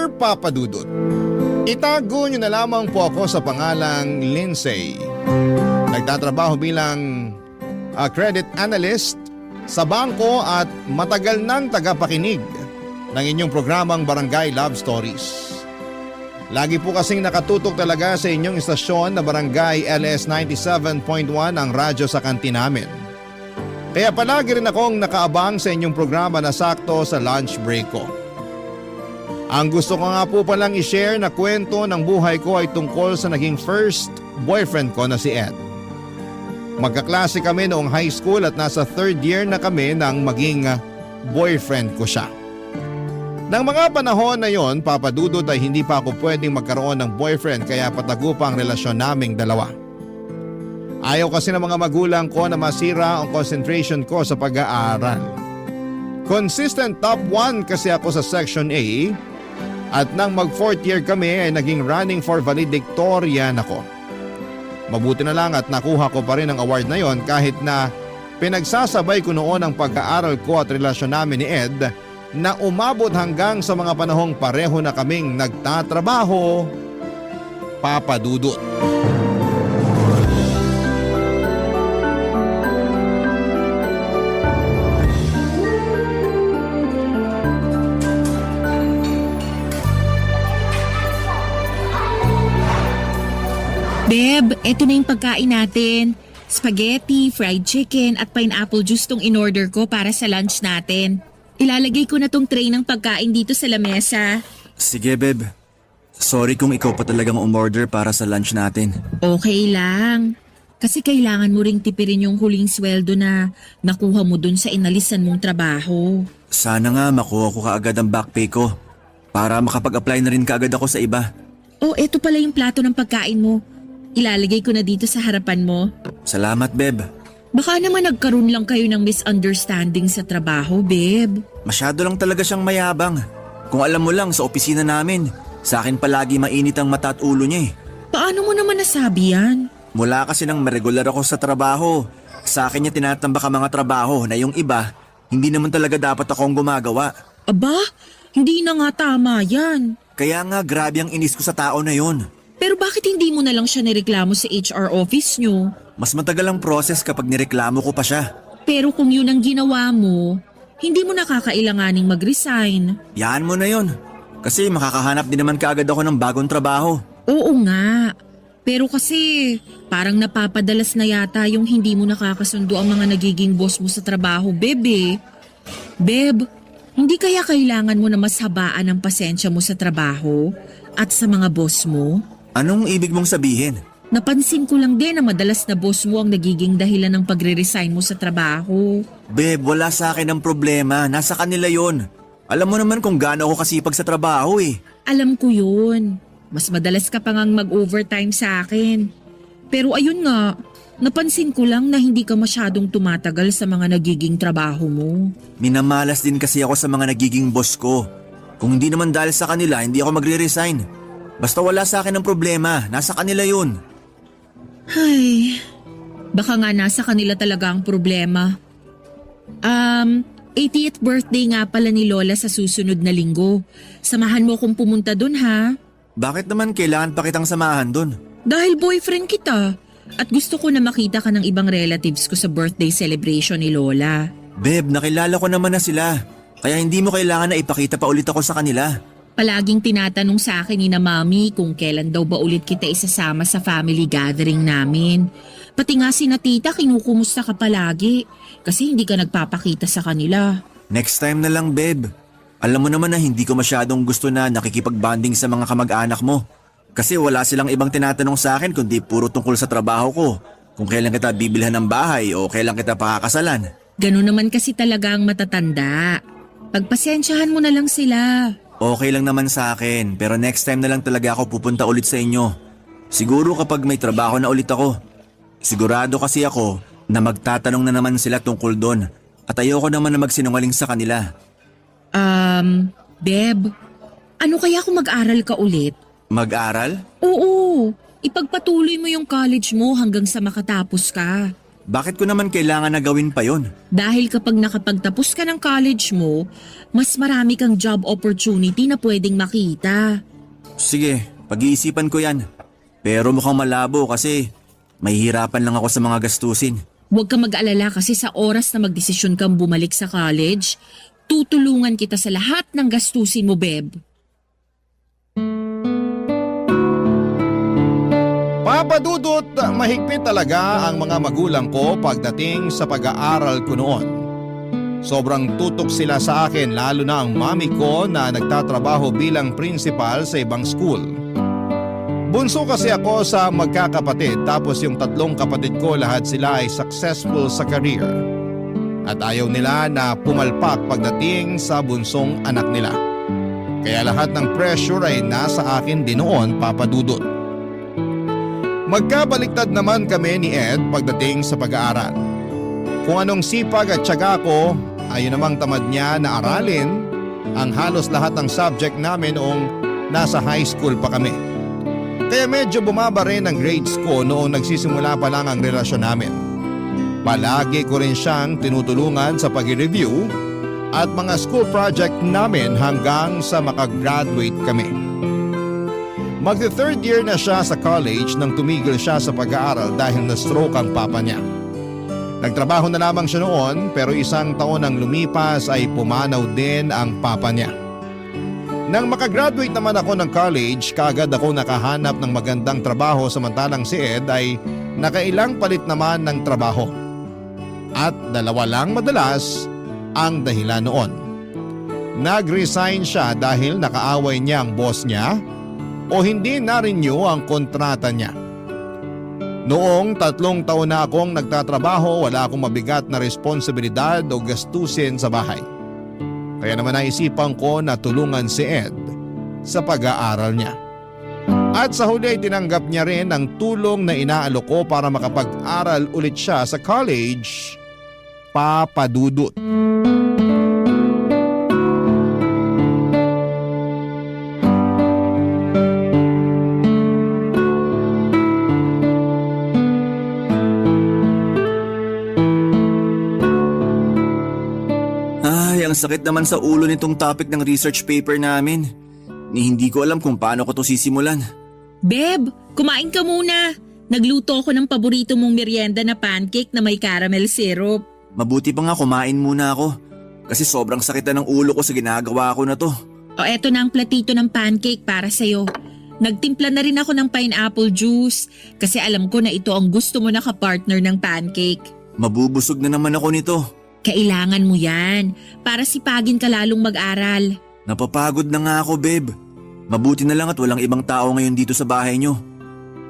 Dear Papa Dudut, itago niyo na lamang po ako sa pangalang Lindsay. Nagtatrabaho bilang credit analyst sa bangko at matagal nang tagapakinig ng inyong programang Barangay Love Stories. Lagi po kasing nakatutok talaga sa inyong istasyon na Barangay LS 97.1 ang radyo sa kantin namin. Kaya palagi rin akong nakaabang sa inyong programa na sakto sa lunch break ko. Ang gusto ko nga po palang i-share na kwento ng buhay ko ay tungkol sa naging first boyfriend ko na si Ed. Magkaklase kami noong high school at nasa third year na kami nang maging boyfriend ko siya. Nang mga panahon na yon, Papa Dudut, ay hindi pa ako pwedeng magkaroon ng boyfriend kaya patago pa ang relasyon naming dalawa. Ayaw kasi ng mga magulang ko na masira ang concentration ko sa pag-aaral. Consistent top 1 kasi ako sa Section A at nang mag 4th year kami ay naging running for valedictorian ako. Mabuti na lang at nakuha ko pa rin ang award na yon kahit na pinagsasabay ko noon ang pag-aaral ko at relasyon namin ni Ed na umabot hanggang sa mga panahong pareho na kaming nagtatrabaho, Papa Dudut. Beb, eto na yung pagkain natin. Spaghetti, fried chicken at pineapple juice tong in-order ko para sa lunch natin. Ilalagay ko na tong tray ng pagkain dito sa lamesa. Sige, Beb. Sorry kung ikaw pa talagang umorder para sa lunch natin. Okay lang. Kasi kailangan mo ring tipirin yung huling sweldo na nakuha mo dun sa inalisan mong trabaho. Sana nga makuha ko kaagad ang back pay ko para makapag-apply na rin kaagad ako sa iba. Oh, eto pala yung plato ng pagkain mo. Ilalagay ko na dito sa harapan mo. Salamat, Beb. Baka naman nagkaroon lang kayo ng misunderstanding sa trabaho, Beb. Masyado lang talaga siyang mayabang. Kung alam mo lang sa opisina namin, sa akin palagi mainit ang mata at ulo niya eh. Paano mo naman nasabi yan? Mula kasi nang maregular ako sa trabaho, sa akin niya tinatambak ang mga trabaho na yung iba, hindi naman talaga dapat akong gumagawa. Aba, hindi na nga tama yan. Kaya nga grabe ang inis ko sa tao na yun. Pero bakit hindi mo na lang siya nireklamo sa HR office nyo? Mas matagal ang process kapag nireklamo ko pa siya. Pero kung yun ang ginawa mo, hindi mo nakakailanganing mag-resign. Yaan mo na yun. Kasi makakahanap din naman kaagad ako ng bagong trabaho. Oo nga. Pero kasi parang napapadalas na yata yung hindi mo nakakasundo ang mga nagiging boss mo sa trabaho, bebe. Beb, hindi kaya kailangan mo na mas habaan ang pasensya mo sa trabaho at sa mga boss mo? Anong ibig mong sabihin? Napansin ko lang din na madalas na boss mo ang nagiging dahilan ng pagre-resign mo sa trabaho. Beb, wala sa akin ang problema. Nasa kanila yon. Alam mo naman kung gaano ako kasipag sa trabaho eh. Alam ko yun. Mas madalas ka pa ngang mag-overtime sa akin. Pero ayun nga, napansin ko lang na hindi ka masyadong tumatagal sa mga nagiging trabaho mo. Minamalas din kasi ako sa mga nagiging boss ko. Kung hindi naman dahil sa kanila, hindi ako magre-resign. Basta wala sa akin ang problema. Nasa kanila yun. Ay, baka nga nasa kanila talaga ang problema. 80th birthday nga pala ni Lola sa susunod na linggo. Samahan mo akong pumunta dun ha. Bakit naman kailangan pa kitang samahan dun? Dahil boyfriend kita. At gusto ko na makita ka ng ibang relatives ko sa birthday celebration ni Lola. Beb, nakilala ko naman na sila. Kaya hindi mo kailangan na ipakita pa ulit ako sa kanila. Palaging tinatanong sa akin ni na mami kung kailan daw ba ulit kita isasama sa family gathering namin. Pati nga si na tita kinukumusta ka palagi kasi hindi ka nagpapakita sa kanila. Next time na lang, Beb. Alam mo naman na hindi ko masyadong gusto na nakikipag-bonding sa mga kamag-anak mo. Kasi wala silang ibang tinatanong sa akin kundi puro tungkol sa trabaho ko. Kung kailan kita bibilhan ng bahay o kailan kita pakakasalan. Ganun naman kasi talaga ang matatanda. Pagpasensyahan mo na lang sila. Okay lang naman sa akin, pero next time na lang talaga ako pupunta ulit sa inyo. Siguro kapag may trabaho na ulit ako. Sigurado kasi ako na magtatanong na naman sila tungkol doon at ayoko naman na magsinungaling sa kanila. Beb, ano kaya kung mag-aral ka ulit? Mag-aral? Oo, ipagpatuloy mo yung college mo hanggang sa makatapos ka. Bakit ko naman kailangan na gawin pa yon? Dahil kapag nakapagtapos ka ng college mo, mas marami kang job opportunity na pwedeng makita. Sige, pag-iisipan ko yan. Pero mukhang malabo kasi mahihirapan lang ako sa mga gastusin. Huwag ka mag-alala kasi sa oras na magdesisyon kang bumalik sa college, tutulungan kita sa lahat ng gastusin mo, Beb. Papadudot, mahigpit talaga ang mga magulang ko pagdating sa pag-aaral ko noon. Sobrang tutok sila sa akin lalo na ang mami ko na nagtatrabaho bilang principal sa ibang school. Bunso kasi ako sa magkakapatid tapos yung 3 kapatid ko lahat sila ay successful sa career. At ayaw nila na pumalpak pagdating sa bunsong anak nila. Kaya lahat ng pressure ay nasa akin din noon, Papadudot. Magkabaliktad naman kami ni Ed pagdating sa pag-aaral. Kung anong sipag at tiyaga ko, ayun namang tamad niya na aralin ang halos lahat ng subject namin noong nasa high school pa kami. Kaya medyo bumaba rin ang grades ko noong nagsisimula pa lang ang relasyon namin. Palagi ko rin siyang tinutulungan sa pag-review at mga school project namin hanggang sa makagraduate kami. Magte-3rd year na siya sa college nang tumigil siya sa pag-aaral dahil na-stroke ang papa niya. Nagtrabaho na lamang siya noon pero 1 taon nang lumipas ay pumanaw din ang papa niya. Nang makagraduate naman ako ng college, kaagad ako nakahanap ng magandang trabaho samantalang si Ed ay nakailang palit naman ng trabaho. At 2 lang madalas ang dahilan noon. Nag-resign siya dahil nakaaway niya ang boss niya o hindi na-renew ang kontrata niya. Noong 3 taon na akong nagtatrabaho, wala akong mabigat na responsibilidad o gastusin sa bahay. Kaya naman naisipan ko na tulungan si Ed sa pag-aaral niya. At sa huli ay tinanggap niya rin ang tulong na inaalok ko para makapag-aral ulit siya sa college, Papadudot. Ang sakit naman sa ulo nitong topic ng research paper namin. Hindi ko alam kung paano ko to sisimulan. Beb, kumain ka muna. Nagluto ako ng paborito mong merienda na pancake na may caramel syrup. Mabuti pa nga kumain muna ako. Kasi sobrang sakit na ng ulo ko sa ginagawa ko na to. O eto na ang platito ng pancake para sa'yo. Nagtimpla na rin ako ng pineapple juice kasi alam ko na ito ang gusto mo na kapartner ng pancake. Mabubusog na naman ako nito. Kailangan mo yan para sipagin ka lalong mag-aral. Napapagod na nga ako, Beb. Mabuti na lang at walang ibang tao ngayon dito sa bahay nyo.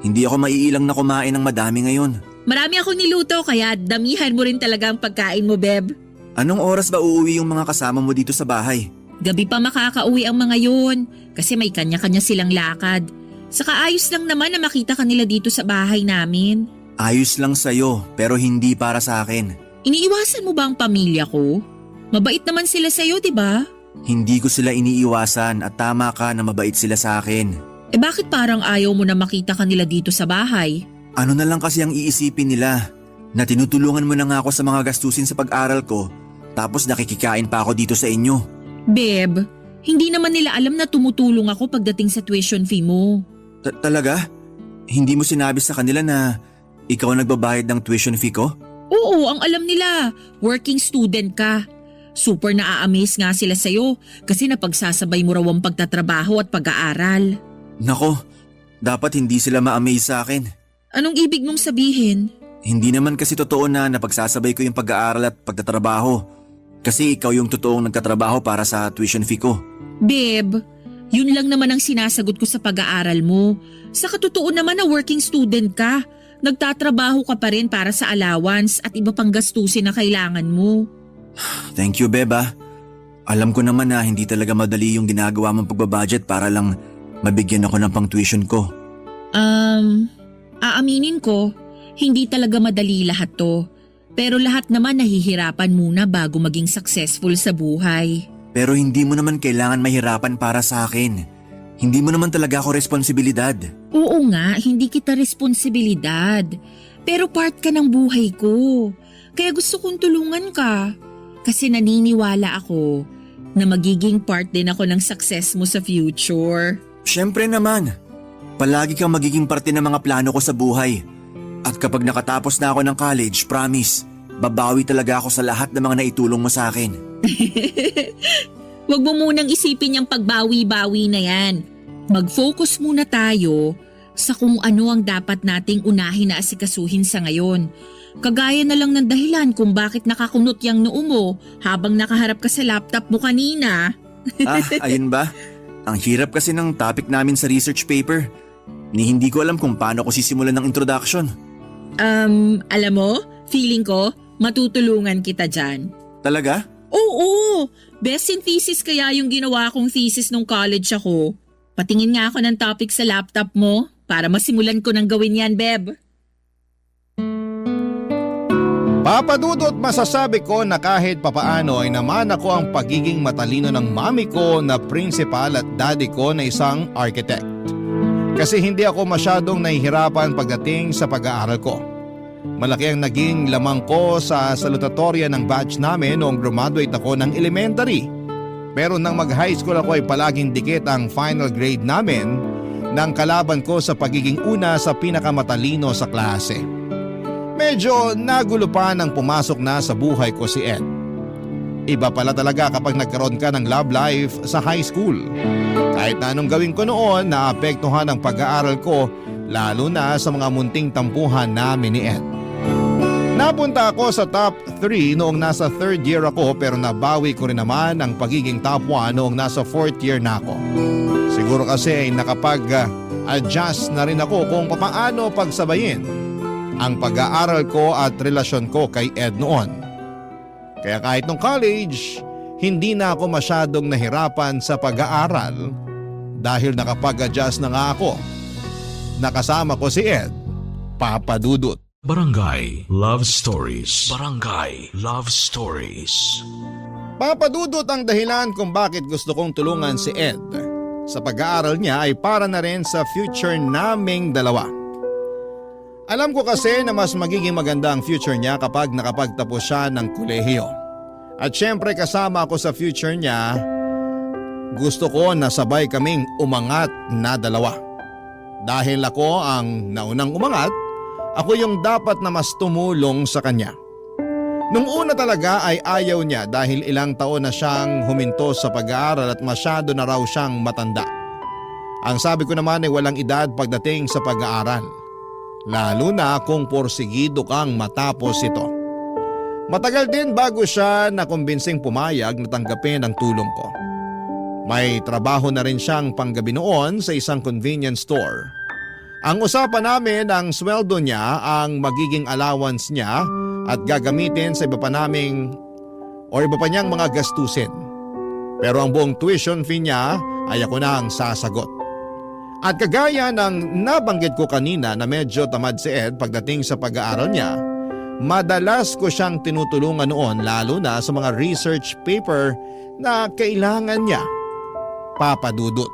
Hindi ako maiilang na kumain ng madami ngayon. Marami akong niluto kaya damihan mo rin talaga ang pagkain mo, Beb. Anong oras ba uuwi yung mga kasama mo dito sa bahay? Gabi pa makakauwi ang mga yun kasi may kanya-kanya silang lakad. Saka ayos lang naman na makita ka nila dito sa bahay namin. Ayos lang sa'yo pero hindi para sa akin. Iniiwasan mo ba ang pamilya ko? Mabait naman sila sa'yo, di ba? Hindi ko sila iniiwasan at tama ka na mabait sila sa akin. Bakit parang ayaw mo na makita ka nila dito sa bahay? Ano na lang kasi ang iisipin nila? Na tinutulungan mo na nga ako sa mga gastusin sa pag-aral ko tapos nakikikain pa ako dito sa inyo. Beb, hindi naman nila alam na tumutulong ako pagdating sa tuition fee mo. Talaga? Hindi mo sinabi sa kanila na ikaw ang nagbabayad ng tuition fee ko? Oo, ang alam nila. Working student ka. Super na-amaze nga sila sa'yo kasi napagsasabay mo raw ang pagtatrabaho at pag-aaral. Nako, dapat hindi sila ma-amaze sa akin. Anong ibig mong sabihin? Hindi naman kasi totoo na napagsasabay ko yung pag-aaral at pagtatrabaho. Kasi ikaw yung totoong nagtatrabaho para sa tuition fee ko. Babe, yun lang naman ang sinasagot ko sa pag-aaral mo. Sa katotoo naman na working student ka. Nagtatrabaho ka pa rin para sa allowance at iba pang gastusin na kailangan mo. Thank you, Beba. Alam ko naman na hindi talaga madali yung ginagawa mong pagbabudget para lang mabigyan ako ng pang-tuition ko. Aaminin ko, hindi talaga madali lahat to. Pero lahat naman nahihirapan muna bago maging successful sa buhay. Pero hindi mo naman kailangan mahirapan para sa akin. Hindi mo naman talaga ako responsibilidad. Oo nga, hindi kita responsibilidad. Pero part ka ng buhay ko. Kaya gusto kong tulungan ka. Kasi naniniwala ako na magiging part din ako ng success mo sa future. Siyempre naman. Palagi kang magiging parte ng mga plano ko sa buhay. At kapag nakatapos na ako ng college, promise, babawi talaga ako sa lahat ng mga naitulong mo sa akin. Huwag mo munang isipin yung pagbawi-bawi na yan. Mag-focus muna tayo sa kung ano ang dapat nating unahin na asikasuhin sa ngayon. Kagaya na lang ng dahilan kung bakit nakakunot yung noo mo habang nakaharap ka sa laptop mo kanina. Ayun ba? Ang hirap kasi ng topic namin sa research paper. Ni hindi ko alam kung paano ko sisimulan ng introduction. Alam mo, feeling ko, matutulungan kita dyan. Talaga? Oo, best in thesis kaya yung ginawa kong thesis nung college ako. Patingin nga ako ng topic sa laptop mo para masimulan ko nang gawin yan, Beb. Papadudot masasabi ko na kahit papaano ay naman ako ang pagiging matalino ng mami ko na principal at daddy ko na isang architect. Kasi hindi ako masyadong nahihirapan pagdating sa pag-aaral ko. Malaki ang naging lamang ko sa salutatorya ng batch namin noong graduate ako ng elementary. Pero nang mag-high school ako ay palaging dikit ang final grade namin ng kalaban ko sa pagiging una sa pinakamatalino sa klase. Medyo nagulo pa nang pumasok na sa buhay ko si Ed. Iba pala talaga kapag nagkaroon ka ng love life sa high school. Kahit na anong gawin ko noon, naapektuhan ang pag-aaral ko lalo na sa mga munting tampuhan namin ni Ed. Napunta ako sa top 3 noong nasa 3rd year ako pero nabawi ko rin naman ang pagiging top 1 noong nasa 4th year na ako. Siguro kasi ay nakapag-adjust na rin ako kung paano pagsabayin ang pag-aaral ko at relasyon ko kay Ed noon. Kaya kahit nung college, hindi na ako masyadong nahirapan sa pag-aaral dahil nakapag-adjust na nga ako. Nakasama ko si Ed, Papa Dudut. Barangay Love Stories. Barangay Love Stories. Papa Dudut ang dahilan kung bakit gusto kong tulungan si Ed. Sa pag-aaral niya ay para na rin sa future naming dalawa. Alam ko kasi na mas magiging maganda ang future niya kapag nakapagtapos siya ng kolehiyo. At syempre kasama ako sa future niya, gusto ko na sabay kaming umangat na dalawa. Dahil ako ang naunang umangat, ako yung dapat na mas tumulong sa kanya. Nung una talaga ay ayaw niya dahil ilang taon na siyang huminto sa pag-aaral at masyado na raw siyang matanda. Ang sabi ko naman ay walang edad pagdating sa pag-aaral. Lalo na kung porsigido kang matapos ito. Matagal din bago siya nakumbinsing pumayag na tanggapin ang tulong ko. May trabaho na rin siyang panggabi noon sa isang convenience store. Ang usapan namin ang sweldo niya ang magiging allowance niya at gagamitin sa iba pa niyang mga gastusin. Pero ang buong tuition fee niya ay ako na ang sasagot. At kagaya ng nabanggit ko kanina na medyo tamad si Ed pagdating sa pag-aaral niya, madalas ko siyang tinutulungan noon lalo na sa mga research paper na kailangan niya. Papa Dudut.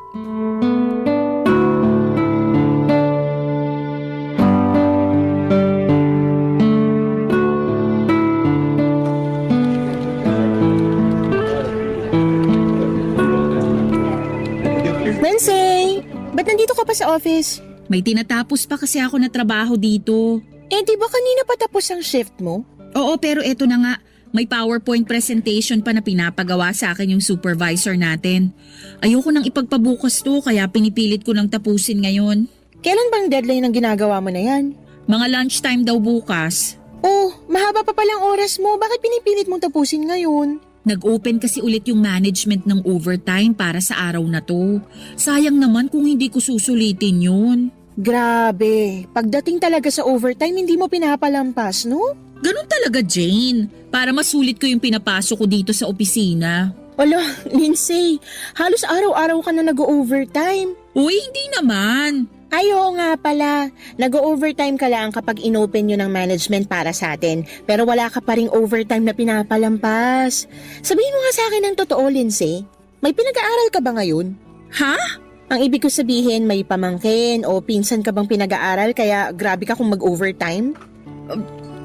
Wednesday! Ba't nandito ka pa sa office? May tinatapos pa kasi ako na trabaho dito. Di ba kanina pa tapos ang shift mo? Oo, pero eto na nga. May PowerPoint presentation pa na pinapagawa sa akin yung supervisor natin. Ayoko nang ipagpabukas to kaya pinipilit ko nang tapusin ngayon. Kailan bang deadline ng ginagawa mo na yan? Mga lunchtime daw bukas. Oh, mahaba pa palang oras mo. Bakit pinipilit mong tapusin ngayon? Nag-open kasi ulit yung management ng overtime para sa araw na to. Sayang naman kung hindi ko susulitin yun. Grabe, pagdating talaga sa overtime hindi mo pinapalampas, no? Ganun talaga, Jane. Para masulit ko yung pinapasok ko dito sa opisina. Ala, Lindsay, halos araw-araw ka na nag-overtime. Uy, hindi naman. Ay, oo nga pala. Nag-overtime ka lang kapag inopen yun ng management para sa atin. Pero wala ka pa ring overtime na pinapalampas. Sabihin mo nga sa akin ng totoo, Lindsay. May pinag-aaral ka ba ngayon? Ha? Ang ibig ko sabihin, may pamangkin o pinsan ka bang pinag-aaral kaya grabe ka kung mag-overtime?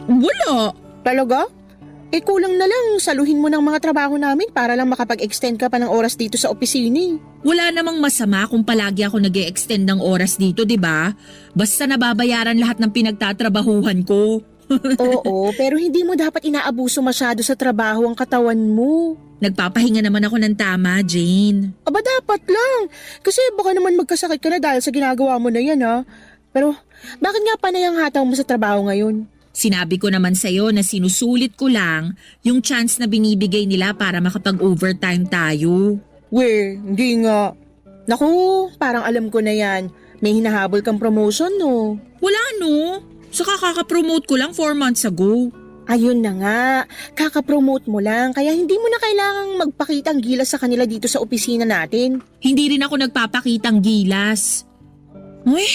Wala. Talaga? Kulang na lang, saluhin mo ng mga trabaho namin para lang makapag-extend ka pa ng oras dito sa opisina eh. Wala namang masama kung palagi ako nag-e-extend ng oras dito, di ba? Basta nababayaran lahat ng pinagtatrabahuhan ko. Oo, pero hindi mo dapat inaabuso masyado sa trabaho ang katawan mo. Nagpapahinga naman ako ng tama, Jane. Aba dapat lang, kasi baka naman magkasakit ka na dahil sa ginagawa mo na yan ha. Pero bakit nga panay ang hataw mo sa trabaho ngayon? Sinabi ko naman sa'yo na sinusulit ko lang yung chance na binibigay nila para makapag-overtime tayo. We, hindi nga. Naku, parang alam ko na yan. May hinahabol kang promotion no? Wala no. Saka kaka-promote ko lang 4 months ago. Ayun na nga, kakapromote mo lang kaya hindi mo na kailangang magpakitang gilas sa kanila dito sa opisina natin. Hindi rin ako nagpapakitang gilas. Uy,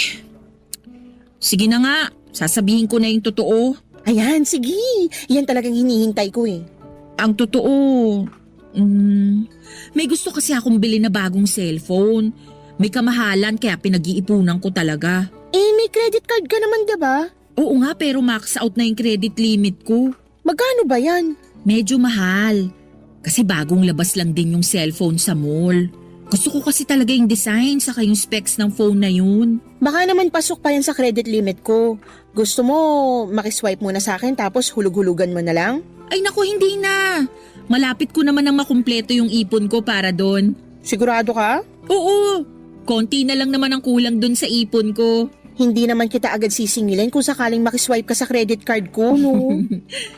sige na nga. Sasabihin ko na yung totoo. Ayan, sige. Yan talagang hinihintay ko eh. Ang totoo, may gusto kasi akong bili na bagong cellphone. May kamahalan kaya pinag-iipunan ko talaga. May credit card ka naman diba? Oo nga pero max out na yung credit limit ko. Magkano ba yan? Medyo mahal. Kasi bagong labas lang din yung cellphone sa mall. Gusto ko kasi talaga yung design saka yung specs ng phone na yun. Baka naman pasok pa yan sa credit limit ko. Gusto mo makiswipe muna sa akin tapos hulug-hulugan mo na lang? Ay naku, hindi na. Malapit ko naman ang makumpleto yung ipon ko para doon. Sigurado ka? Oo, konti na lang naman ang kulang doon sa ipon ko. Hindi naman kita agad sisingilin kung sakaling makiswipe ka sa credit card ko, no?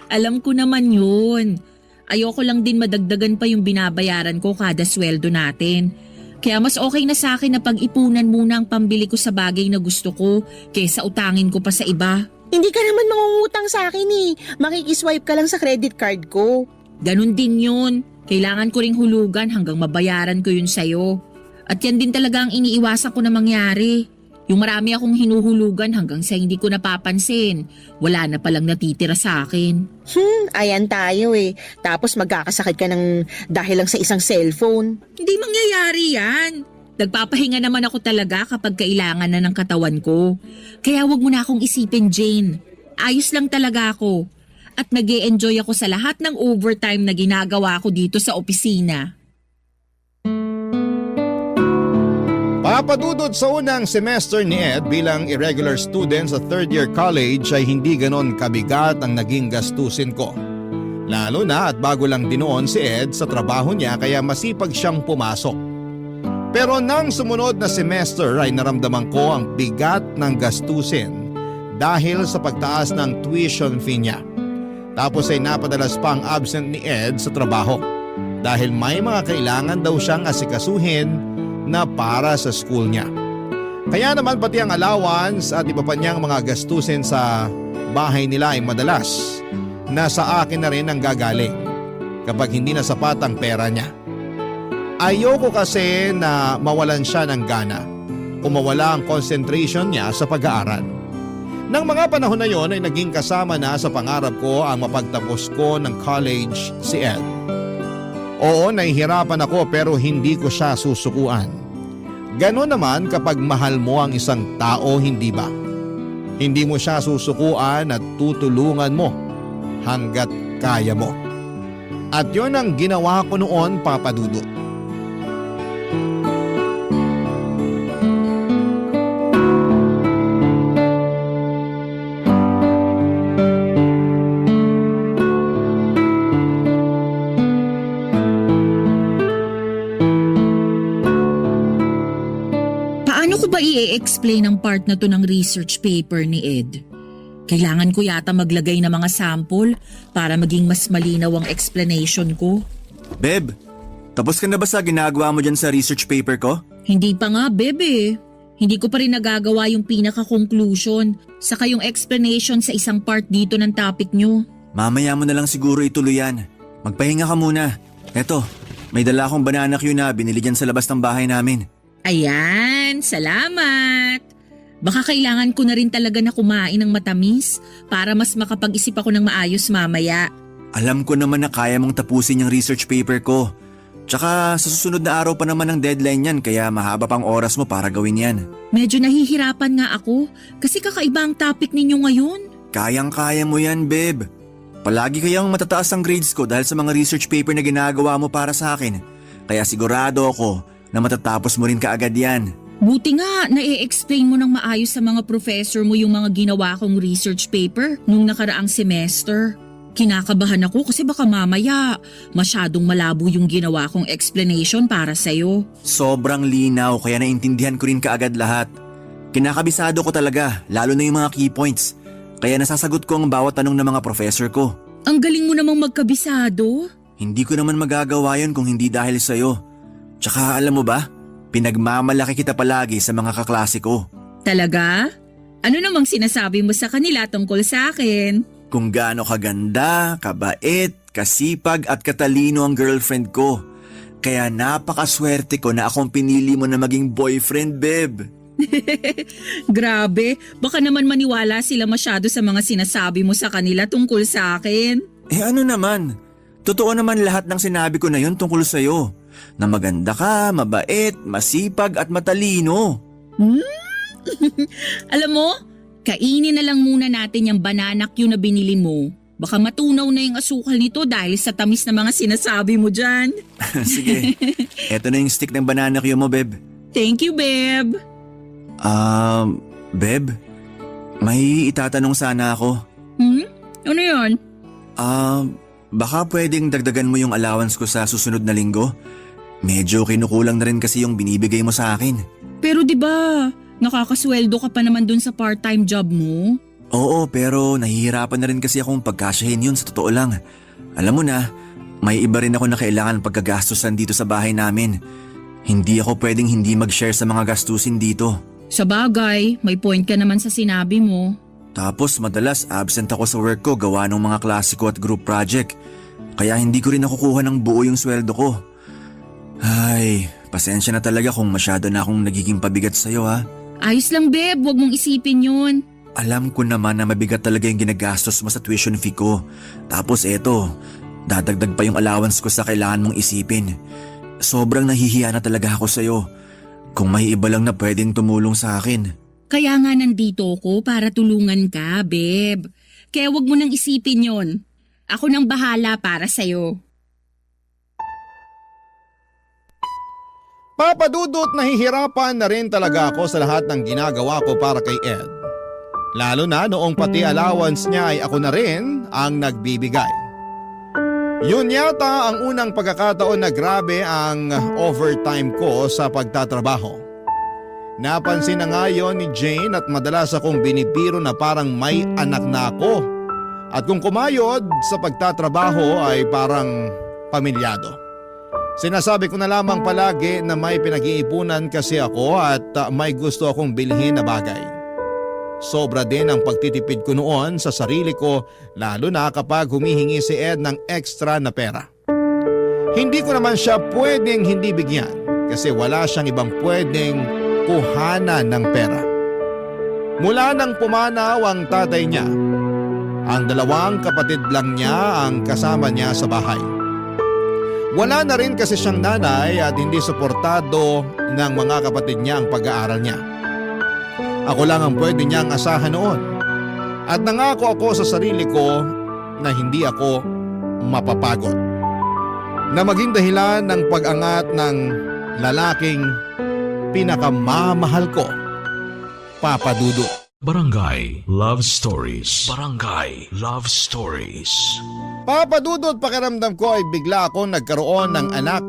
Alam ko naman yun. Ayoko lang din madagdagan pa yung binabayaran ko kada sweldo natin. Kaya mas okay na sa akin na pag-ipunan muna ang pambili ko sa bagay na gusto ko kaysa utangin ko pa sa iba. Hindi ka naman mangungutang sa akin eh. Makikiswipe ka lang sa credit card ko. Ganun din yun. Kailangan ko ring hulugan hanggang mabayaran ko yun sa'yo. At yan din talaga ang iniiwasan ko na mangyari. Yung marami akong hinuhulugan hanggang sa hindi ko napapansin. Wala na palang natitira sa akin. Ayan tayo eh. Tapos magkakasakit ka ng dahil lang sa isang cellphone. Hindi mangyayari yan. Nagpapahinga naman ako talaga kapag kailangan na ng katawan ko. Kaya wag mo na akong isipin, Jane. Ayos lang talaga ako. At nag-e-enjoy ako sa lahat ng overtime na ginagawa ko dito sa opisina. Papadudod sa unang semester ni Ed bilang irregular student sa third year college ay hindi ganon kabigat ang naging gastusin ko. Lalo na at bago lang din noon si Ed sa trabaho niya kaya masipag siyang pumasok. Pero nang sumunod na semester ay naramdaman ko ang bigat ng gastusin dahil sa pagtaas ng tuition fee niya. Tapos ay napadalas pa ang absent ni Ed sa trabaho dahil may mga kailangan daw siyang asikasuhin na para sa school niya. Kaya naman pati ang allowance at iba pa niyang mga gastusin sa bahay nila ay madalas na sa akin na rin ang gagaling kapag hindi na sapat ang pera niya. Ayoko kasi na mawalan siya ng gana o mawala ang concentration niya sa pag-aaral. Nang mga panahon na yon ay naging kasama na sa pangarap ko ang mapagtapos ko ng college si Ed. Oo, nahihirapan ako pero hindi ko siya susukuan. Ganon naman kapag mahal mo ang isang tao, hindi ba? Hindi mo siya susukuan at tutulungan mo hanggat kaya mo. At yon ang ginawa ko noon, Papa Dudut. Paano ko ba i-explain ang part na to ng research paper ni Ed? Kailangan ko yata maglagay ng mga sample para maging mas malinaw ang explanation ko. Beb, tapos ka na ba sa ginagawa mo dyan sa research paper ko? Hindi pa nga, bebe. Hindi ko pa rin nagagawa yung pinaka-conclusion saka yung explanation sa isang part dito ng topic nyo. Mamaya mo na lang siguro ituloy yan. Magpahinga ka muna. Eto, may dala akong banana Q na binili dyan sa labas ng bahay namin. Ayan, salamat! Baka kailangan ko na rin talaga na kumain ng matamis para mas makapag-isip ako ng maayos mamaya. Alam ko naman na kaya mong tapusin yung research paper ko. Tsaka sa susunod na araw pa naman ang deadline yan kaya mahaba pang oras mo para gawin yan. Medyo nahihirapan nga ako kasi kakaiba ang topic ninyo ngayon. Kayang-kaya mo yan, Beb. Palagi kayang matataas ang grades ko dahil sa mga research paper na ginagawa mo para sa akin. Kaya sigurado ako na matatapos mo rin kaagad yan. Buti nga, na-explain mo ng maayos sa mga professor mo yung mga ginawa kong research paper nung nakaraang semester. Kinakabahan ako kasi baka mamaya masyadong malabo yung ginawa kong explanation para sa'yo. Sobrang linaw kaya naintindihan ko rin kaagad lahat. Kinakabisado ko talaga, lalo na yung mga key points. Kaya nasasagot ko ang bawat tanong ng mga professor ko. Ang galing mo namang magkabisado. Hindi ko naman magagawa yun kung hindi dahil sa'yo. Tsaka alam mo ba, pinagmamalaki kita palagi sa mga kaklase ko. Talaga? Ano namang sinasabi mo sa kanila tungkol sa akin? Kung gaano kaganda, kabait, kasipag at katalino ang girlfriend ko. Kaya napakaswerte ko na akong pinili mo na maging boyfriend, Beb. Grabe, baka naman maniwala sila masyado sa mga sinasabi mo sa kanila tungkol sa akin. Ano naman? Totoo naman lahat ng sinabi ko na yun tungkol sa'yo. Na maganda ka, mabait, masipag at matalino. Alam mo, kainin na lang muna natin yung banana Q na binili mo. Baka matunaw na yung asukal nito dahil sa tamis na mga sinasabi mo dyan. Sige, eto na yung stick ng banana Q mo, Beb. Thank you, babe. Beb, may itatanong sana ako. Ano yun? Baka pwedeng dagdagan mo yung allowance ko sa susunod na linggo? Medyo kinukulang na rin kasi yung binibigay mo sa akin. Pero 'di ba, nakakasweldo ka pa naman dun sa part-time job mo? Oo, pero nahihirapan na rin kasi akong pagkasyahin yun sa totoo lang. Alam mo na, may iba rin ako na kailangan pagkagastusan dito sa bahay namin. Hindi ako pwedeng hindi mag-share sa mga gastusin dito. Sa bagay, may point ka naman sa sinabi mo. Tapos madalas absent ako sa work ko gawa ng mga klase ko at group project. Kaya hindi ko rin nakukuha ng buo yung sweldo ko. Ay, pasensya na talaga kung masyado na akong nagiging pabigat sa'yo ha. Ayos lang, babe, wag mong isipin yun. Alam ko naman na mabigat talaga yung ginagastos mo sa tuition fee ko. Tapos eto, dadagdag pa yung allowance ko sa kailangan mong isipin. Sobrang nahihiya na talaga ako sa'yo. Kung may iba lang na pwedeng tumulong sa akin. Kaya nga nandito ako para tulungan ka, babe. Kaya wag mo nang isipin yon. Ako nang bahala para sa'yo. Papadudot nahihirapan na rin talaga ako sa lahat ng ginagawa ko para kay Ed. Lalo na noong pati allowance niya ay ako na rin ang nagbibigay. Yun yata ang unang pagkakataon na grabe ang overtime ko sa pagtatrabaho. Napansin na nga yun ni Jane at madalas akong binibiro na parang may anak na ako. At kung kumayod sa pagtatrabaho ay parang pamilyado. Sinasabi ko na lamang palagi na may pinag-iipunan kasi ako at may gusto akong bilhin na bagay. Sobra din ang pagtitipid ko noon sa sarili ko lalo na kapag humihingi si Ed ng extra na pera. Hindi ko naman siya pwedeng hindi bigyan kasi wala siyang ibang pwedeng kuhanan ng pera. Mula nang pumanaw ang tatay niya, ang dalawang kapatid lang niya ang kasama niya sa bahay. Wala na rin kasi siyang nanay at hindi suportado ng mga kapatid niya ang pag-aaral niya. Ako lang ang pwede niyang asahan noon. At nangako ako sa sarili ko na hindi ako mapapagod. Na maging dahilan ng pag-angat ng lalaking pinakamamahal ko, Papa Dudut. Barangay Love Stories. Barangay Love Stories. Papadudot, pakiramdam ko ay bigla akong nagkaroon ng anak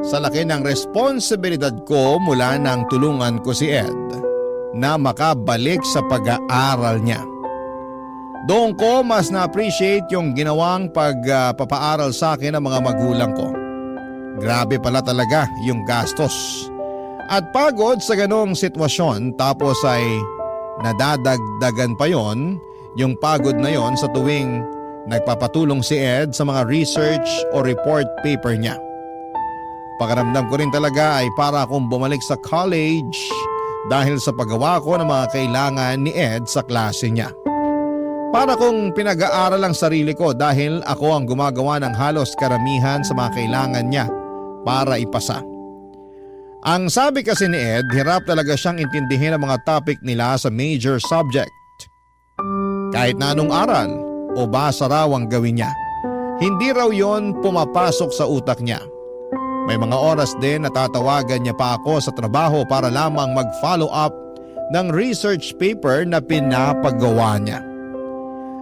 sa laki ng responsibilidad ko mula nang tulungan ko si Ed na makabalik sa pag-aaral niya. Doon ko mas na-appreciate yung ginawang pagpapaaral sa akin ng mga magulang ko. Grabe pala talaga yung gastos. At pagod sa ganong sitwasyon tapos ay nadadagdagan pa yon yung pagod na yon sa tuwing nagpapatulong si Ed sa mga research o report paper niya. Pakiramdam ko rin talaga ay para akong bumalik sa college dahil sa paggawa ko ng mga kailangan ni Ed sa klase niya. Para kong pinag-aaral ang sarili ko dahil ako ang gumagawa ng halos karamihan sa mga kailangan niya para ipasa. Ang sabi kasi ni Ed, hirap talaga siyang intindihin ang mga topic nila sa major subject. Kahit na anong aral o basa raw ang gawin niya, hindi raw yon pumapasok sa utak niya. May mga oras din na tatawagan niya pa ako sa trabaho para lamang mag-follow up ng research paper na pinapagawa niya.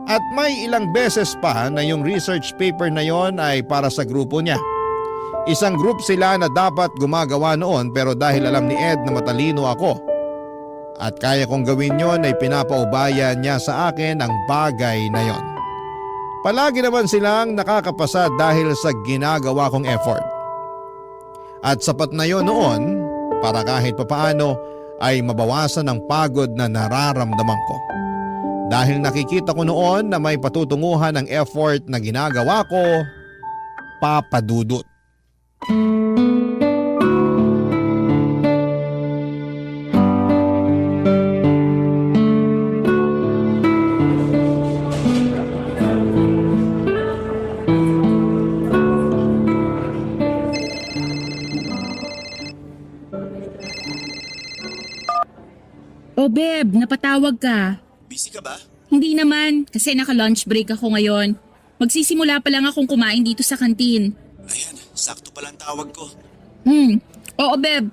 At may ilang beses pa na yung research paper na yon ay para sa grupo niya. Isang group sila na dapat gumagawa noon pero dahil alam ni Ed na matalino ako at kaya kong gawin yon ay pinapaubaya niya sa akin ang bagay na yon. Palagi naman silang nakakapasa dahil sa ginagawa kong effort. At sapat na yon noon para kahit papaano ay mabawasan ang pagod na nararamdaman ko. Dahil nakikita ko noon na may patutunguhan ng effort na ginagawa ko, papadudot. Oh Beb, napatawag ka. Busy ka ba? Hindi naman, kasi naka-lunch break ako ngayon. Magsisimula pa lang akong kumain dito sa kantin. Ayan, sakto palang tawag ko. Oo Beb.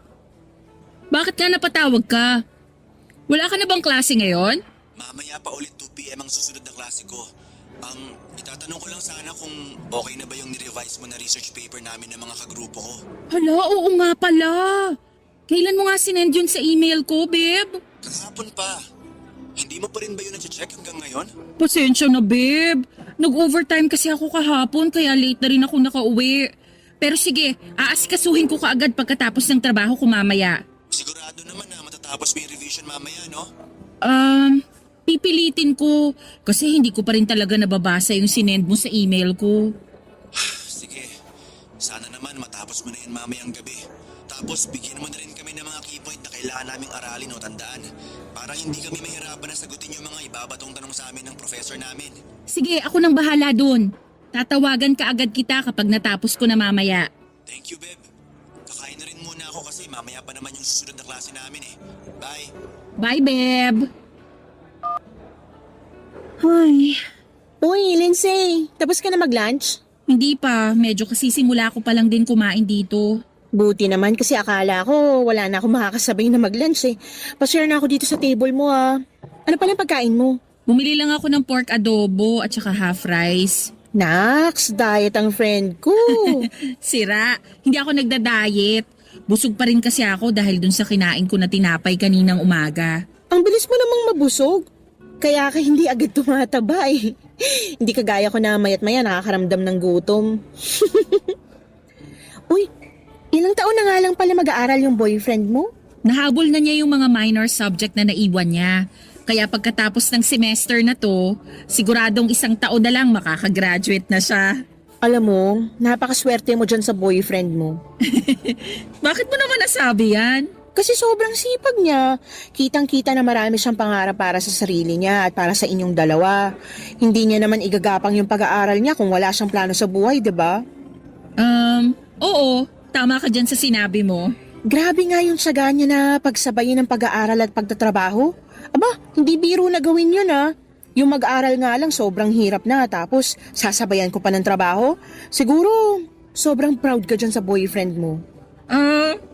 Bakit nga napatawag ka? Wala ka na bang klase ngayon? Mamaya pa ulit 2 p.m. ang susunod na klase ko. Itatanong ko lang sana kung okay na ba yung nirevise mo na research paper namin ng mga kagrupo ko. Hala, oo nga pala. Kailan mo nga sinend yun sa email ko, Beb? Kahapon pa. Hindi mo pa rin ba yun na-check hanggang ngayon? Pasensya na, Beb. Nag-overtime kasi ako kahapon kaya late na rin ako nakauwi. Pero sige, aasikasuhin ko kaagad pagkatapos ng trabaho ko mamaya. Sigurado naman na matatapos mo yung revision mamaya, no? Pipilitin ko kasi hindi ko pa rin talaga nababasa yung sinend mo sa email ko. Sige, sana naman matapos mo na yan mamayang gabi. Tapos bigyan mo na rin kami ng mga key point na kailangan naming aralin o tandaan para hindi kami mahirapan na sagutin yung mga ibabatong tanong sa amin ng professor namin. Sige, ako nang bahala dun. Tatawagan ka agad kita kapag natapos ko na mamaya. Thank you, Beb. Kakain na rin muna ako kasi mamaya pa naman yung susunod na klase namin eh. Bye! Bye, Beb! Ay, Uy, Lindsay, tapos ka na mag-lunch? hindi pa. Medyo kasi simula ko pa lang din kumain dito. Buti naman kasi akala ko wala na ako makakasabay na mag-lunch eh. Pa-share na ako dito sa table mo ah. Ano pala yung pagkain mo? Bumili lang ako ng pork adobo at saka half rice. Nax, diet ang friend ko. Sira, hindi ako nagda-diet. Busog pa rin kasi ako dahil dun sa kinain ko na tinapay kaninang umaga. Ang bilis mo namang mabusog. Kaya ka hindi agad tumataba eh. Hindi kagaya ko na mayat maya nakakaramdam ng gutom. Uy, ilang taon na nga lang pala mag-aaral yung boyfriend mo? Nahabol na niya yung mga minor subject na naiwan niya. Kaya pagkatapos ng semester na to, siguradong 1 taon na lang makakagraduate na siya. Alam mo, napakaswerte mo dyan sa boyfriend mo. Bakit mo naman nasabi yan? Kasi sobrang sipag niya. Kitang-kita na marami siyang pangarap para sa sarili niya at para sa inyong dalawa. Hindi niya naman igagapang yung pag-aaral niya kung wala siyang plano sa buhay, 'di ba? Oo, tama ka dyan sa sinabi mo. Grabe nga yung tiyaga niya na pagsabayin ng pag-aaral at pagtatrabaho. Aba, hindi biro na gawin yun ah. Yung mag-aaral nga lang sobrang hirap na tapos sasabayan ko pa ng trabaho. Siguro, sobrang proud ka dyan sa boyfriend mo.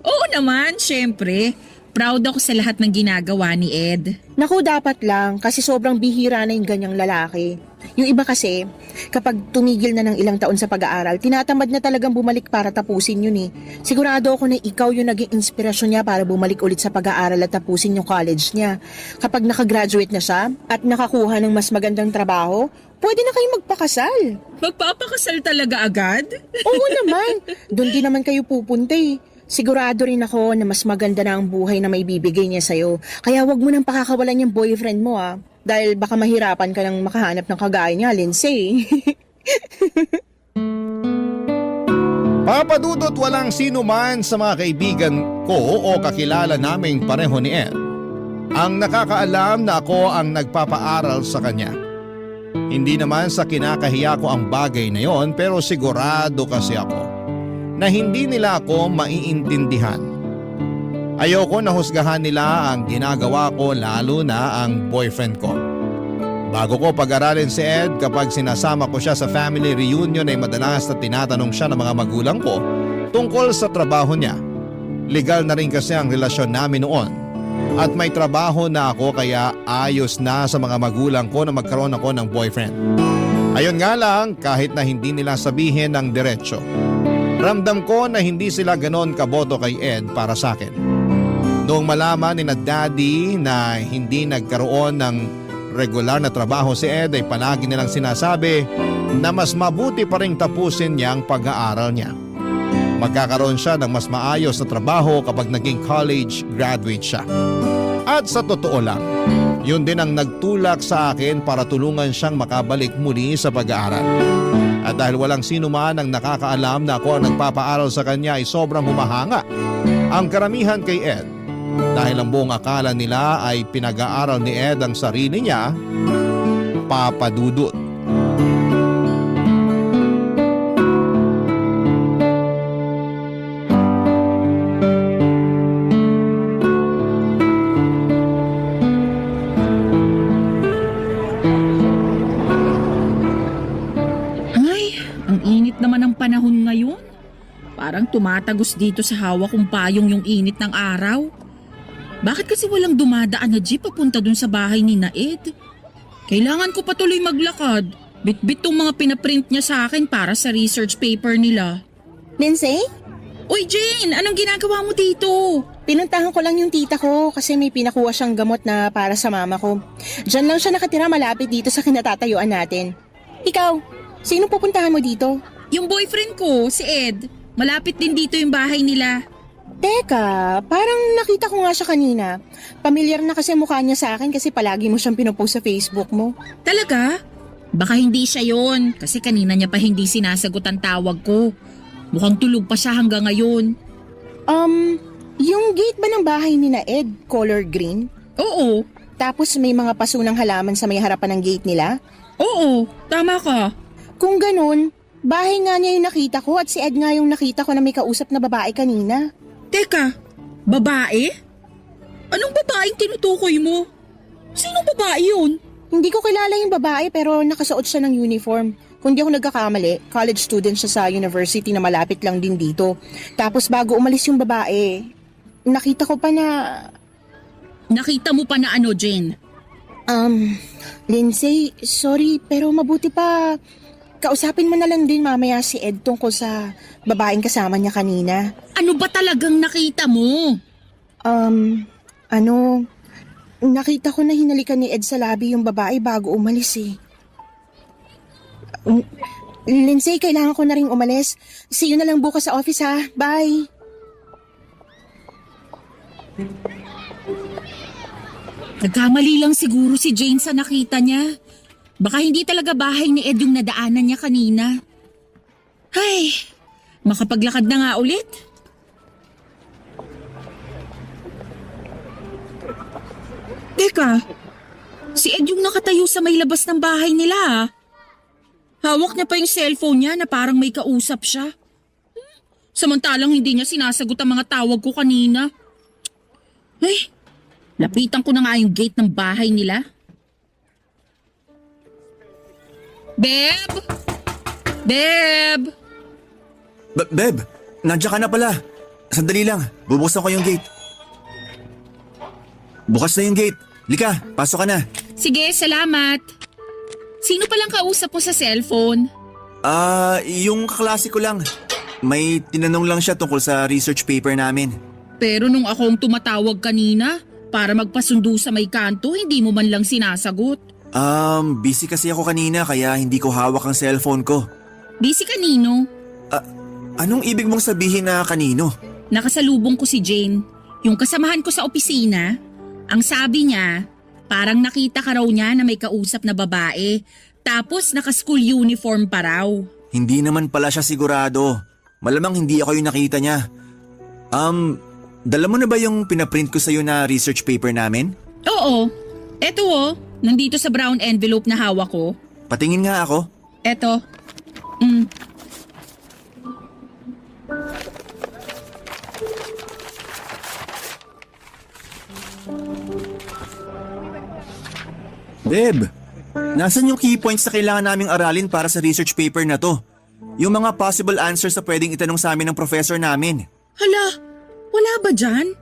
Oo naman, syempre. Proud ako sa lahat ng ginagawa ni Ed. Naku, dapat lang kasi sobrang bihira na yung ganyang lalaki. Yung iba kasi, kapag tumigil na ng ilang taon sa pag-aaral, tinatamad na talagang bumalik para tapusin yun eh. Sigurado ako na ikaw yung naging inspirasyon niya para bumalik ulit sa pag-aaral at tapusin yung college niya. Kapag nakagraduate na siya at nakakuha ng mas magandang trabaho, pwede na kayong magpakasal. Magpapakasal talaga agad? Oo naman, doon din naman kayo pupunta eh. Sigurado rin ako na mas maganda na ang buhay na may bibigay niya sa'yo. Kaya wag mo nang pakakawalan yung boyfriend mo ah. Dahil baka mahirapan ka nang makahanap ng kagaya niya, Lindsay. Papadudot walang sino man sa mga kaibigan ko o kakilala naming pareho ni Ed ang nakakaalam na ako ang nagpapaaral sa kanya. Hindi naman sa kinakahiya ko ang bagay na yon pero sigurado kasi ako na hindi nila ako maiintindihan. Ayoko na husgahan nila ang ginagawa ko lalo na ang boyfriend ko. Bago ko pag-aralin si Ed, kapag sinasama ko siya sa family reunion ay madalas na tinatanong siya ng mga magulang ko tungkol sa trabaho niya. Legal na rin kasi ang relasyon namin noon. At may trabaho na ako kaya ayos na sa mga magulang ko na magkaroon ako ng boyfriend. Ayon nga lang, kahit na hindi nila sabihin ng diretsyo, ramdam ko na hindi sila ganon kaboto kay Ed para sa akin. Noong malaman ni na daddy na hindi nagkaroon ng regular na trabaho si Ed ay palagi nilang sinasabi na mas mabuti pa rin tapusin niya ang pag-aaral niya. Magkakaroon siya ng mas maayos na trabaho kapag naging college graduate siya. At sa totoo lang, yun din ang nagtulak sa akin para tulungan siyang makabalik muli sa pag-aaral. At dahil walang sino man ang nakakaalam na ako ang nagpapaaral sa kanya ay sobrang humahanga ang karamihan kay Ed. Dahil ang buong akala nila ay pinag-aaral ni Ed ang sarili niya, Papa Dudut. Ay, ang init naman ng panahon ngayon. Parang tumatagos dito sa hawak kong payong yung init ng araw. Bakit kasi walang dumadaan na jeep papunta dun sa bahay ni Ed? Kailangan ko patuloy maglakad. Bit-bit tong mga pinaprint niya sa akin para sa research paper nila. Lindsay? Uy Jane, anong ginagawa mo dito? Pinuntahan ko lang yung tita ko kasi may pinakuha siyang gamot na para sa mama ko. Diyan lang siya nakatira malapit dito sa kinatatayuan natin. Ikaw, sino pupuntahan mo dito? Yung boyfriend ko, si Ed. Malapit din dito yung bahay nila. Teka, parang nakita ko nga siya kanina. Pamilyar na kasi mukha niya sa akin kasi palagi mo siyang pinopost sa Facebook mo. Talaga? Baka hindi siya yon kasi kanina niya pa hindi sinasagot ang tawag ko. Mukhang tulog pa siya hanggang ngayon. Yung gate ba ng bahay ni Ed, color green? Oo, Tapos may mga paso ng halaman sa may harapan ng gate nila? oo, tama ka. Kung ganun, bahay nga niya yung nakita ko at si Ed nga yung nakita ko na may kausap na babae kanina. Teka, babae? Anong babaeng tinutukoy mo? Sinong babae yun? Hindi ko kilala yung babae pero nakasuot siya ng uniform. Kung di ako nagkakamali, college student siya sa university na malapit lang din dito. Tapos bago umalis yung babae, nakita ko pa na... Nakita mo pa na ano, Jane? Lindsay, sorry pero mabuti pa kausapin mo na lang din mamaya si Ed tungkol sa babaeng kasama niya kanina. Ano ba talagang nakita mo? Nakita ko na hinalikan ni Ed sa labi yung babae bago umalis eh. Lindsay, kailangan ko na rin umalis. See you na lang bukas sa office ha. Bye! Nagkamali lang siguro si Jane sa nakita niya. Baka hindi talaga bahay ni Ed yung nadaanan niya kanina. Ay, makapaglakad na nga ulit. Teka, si Ed yung nakatayo sa may labas ng bahay nila ah. Hawak niya pa yung cellphone niya na parang may kausap siya. Samantalang hindi niya sinasagot ang mga tawag ko kanina. Ay, lapitan ko na nga yung gate ng bahay nila. Beb! Beb! Beb, nandiyan ka na pala. Sandali lang, bubuksan ko yung gate. Bukas na yung gate. Lika, pasok ka na. Sige, salamat. Sino palang kausap mo sa cellphone? Yung kaklase ko lang. May tinanong lang siya tungkol sa research paper namin. Pero nung akong tumatawag kanina para magpasundo sa may kanto, hindi mo man lang sinasagot. Busy kasi ako kanina kaya hindi ko hawak ang cellphone ko. Busy kanino? Anong ibig mong sabihin na kanino? Nakasalubong ko si Jane, yung kasamahan ko sa opisina. Ang sabi niya, parang nakita ka raw niya na may kausap na babae. Tapos naka-school uniform pa raw. Hindi naman pala siya sigurado. Malamang hindi ako yung nakita niya. Dala mo na ba yung pinaprint ko sa'yo na research paper namin? Oo. Eto oh, nandito sa brown envelope na hawak ko. Patingin nga ako. Eto. Beb, Nasaan yung key points na kailangan naming aralin para sa research paper na to? Yung mga possible answers na pwedeng itanong sa amin ng professor namin. Hala, wala ba dyan?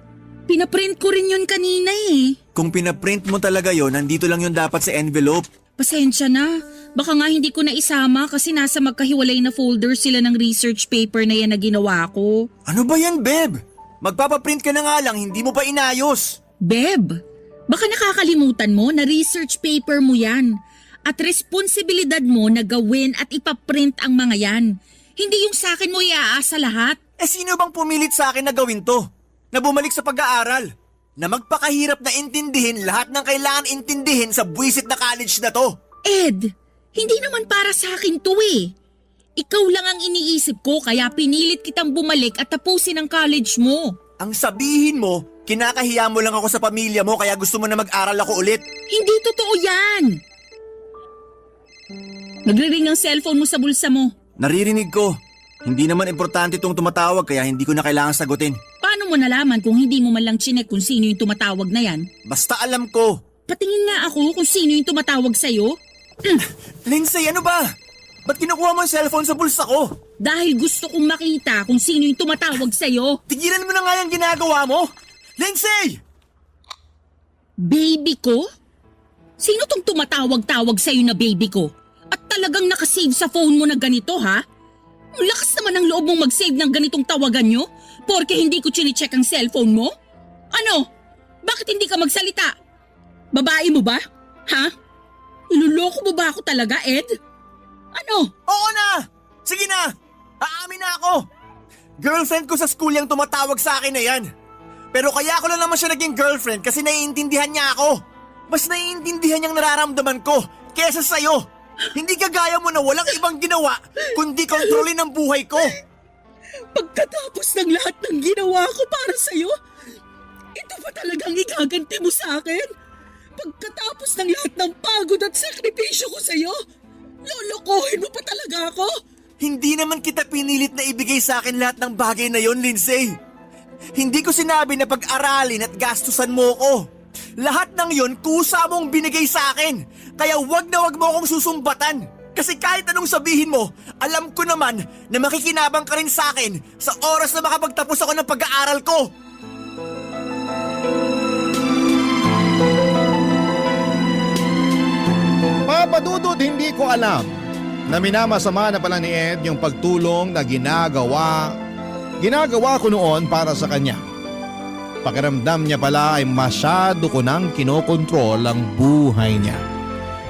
Pinaprint ko rin yun kanina eh. Kung pinaprint mo talaga yon, nandito lang yun dapat sa envelope. Pasensya na. Baka nga hindi ko na isama kasi nasa magkahiwalay na folder sila ng research paper na yan na ginawa ko. Ano ba yan, Beb? Magpapaprint ka na nga lang, hindi mo pa inayos. Beb, baka nakakalimutan mo na research paper mo yan. At responsibilidad mo na gawin at ipaprint ang mga yan. Hindi yung sa akin mo iaasa lahat. Sino bang pumilit sa akin na gawin to? Na bumalik sa pag-aaral? Na magpakahirap na intindihin lahat ng kailangan intindihin sa buwisit na college na to? Ed, hindi naman para sa akin to eh. Ikaw lang ang iniisip ko kaya pinilit kitang bumalik at tapusin ang college mo. Ang sabihin mo, kinakahiya mo lang ako sa pamilya mo kaya gusto mo na mag-aral ako ulit. Hindi totoo yan. Nagre-ring ang cellphone mo sa bulsa mo. Naririnig ko. Hindi naman importante itong tumatawag kaya hindi ko na kailangan sagutin. Paano mo nalaman kung hindi mo man lang chinek kung sino yung tumatawag na yan? Basta alam ko. Patingin nga ako kung sino yung tumatawag sa'yo. Lindsay, ano ba? Ba't kinukuha mo ang cellphone sa bulsa ko? Dahil gusto kong makita kung sino yung tumatawag sa'yo. Tigilan mo na nga yung ginagawa mo. Lindsay! Baby ko? Sino tong tumatawag-tawag sa'yo na baby ko? At talagang nakasave sa phone mo na ganito ha? Ang lakas naman ang loob mong mag-save ng ganitong tawagan nyo? Porke hindi ko chinecheck ang cellphone mo? Ano? Bakit hindi ka magsalita? Babae mo ba? Ha? Iluloko mo ba ako talaga, Ed? Ano? Oo na! Sige na! Aamin na ako! Girlfriend ko sa school yung tumatawag sa akin na yan. Pero kaya ko lang naman siya naging girlfriend kasi naiintindihan niya ako. Mas naiintindihan niyang nararamdaman ko kesa sa'yo. Hindi kagaya mo na walang ibang ginawa kundi kontrolin ang buhay ko. Pagkatapos ng lahat ng ginawa ko para sa'yo, ito pa talagang igaganti mo sa akin? Pagkatapos ng lahat ng pagod at sakripisyo ko sa'yo, lolokohin mo pa talaga ako? Hindi naman kita pinilit na ibigay sa akin lahat ng bagay na yon, Lindsay. Hindi ko sinabi na pag-aralin at gastusan mo ko. Lahat ng yon kusa mong binigay sa akin. Kaya wag na wag mo akong susumbatan. Kasi kahit anong sabihin mo, alam ko naman na makikinabang ka rin sa akin sa oras na makapagtapos ako ng pag-aaral ko. Papadudot, hindi ko alam na minamasama na pala ni Ed yung pagtulong na ginagawa ko noon para sa kanya. Pakiramdam niya pala ay masyado ko nang kinokontrol ang buhay niya.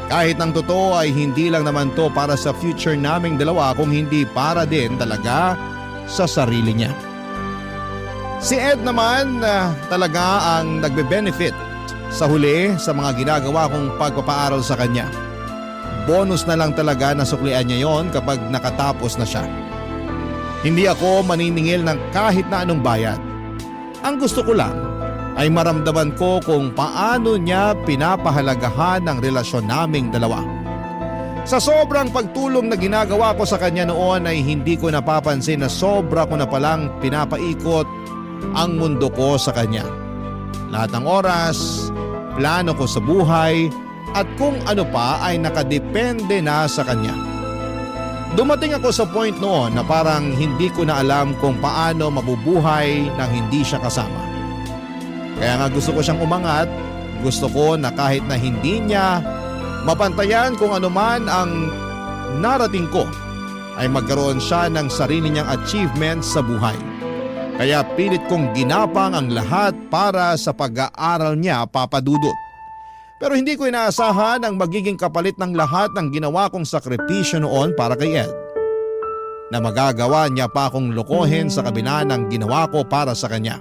Kahit ang totoo ay hindi lang naman to para sa future naming dalawa kung hindi para din talaga sa sarili niya. Si Ed naman talaga ang nagbe-benefit sa huli sa mga ginagawa kong pagpapaaral sa kanya. Bonus na lang talaga na suklian niya yon kapag nakatapos na siya. Hindi ako maniningil ng kahit na anong bayad. Ang gusto ko lang ay maramdaman ko kung paano niya pinapahalagahan ang relasyon naming dalawa. Sa sobrang pagtulong na ginagawa ko sa kanya noon ay hindi ko napapansin na sobra ko na palang pinapaikot ang mundo ko sa kanya. Lahat ng oras, plano ko sa buhay at kung ano pa ay nakadepende na sa kanya. Dumating ako sa point noon na parang hindi ko na alam kung paano mabubuhay nang hindi siya kasama. Kaya nga gusto ko siyang umangat, gusto ko na kahit na hindi niya mapantayan kung ano man ang narating ko, ay magkaroon siya ng sarili niyang achievements sa buhay. Kaya pilit kong ginapang ang lahat para sa pag-aaral niya, Papadudot. Pero hindi ko inaasahan ang magiging kapalit ng lahat ng ginawa kong sakripisyo noon para kay Ed. Na magagawa niya pa akong lokohin sa kabila ng ginawa ko para sa kanya.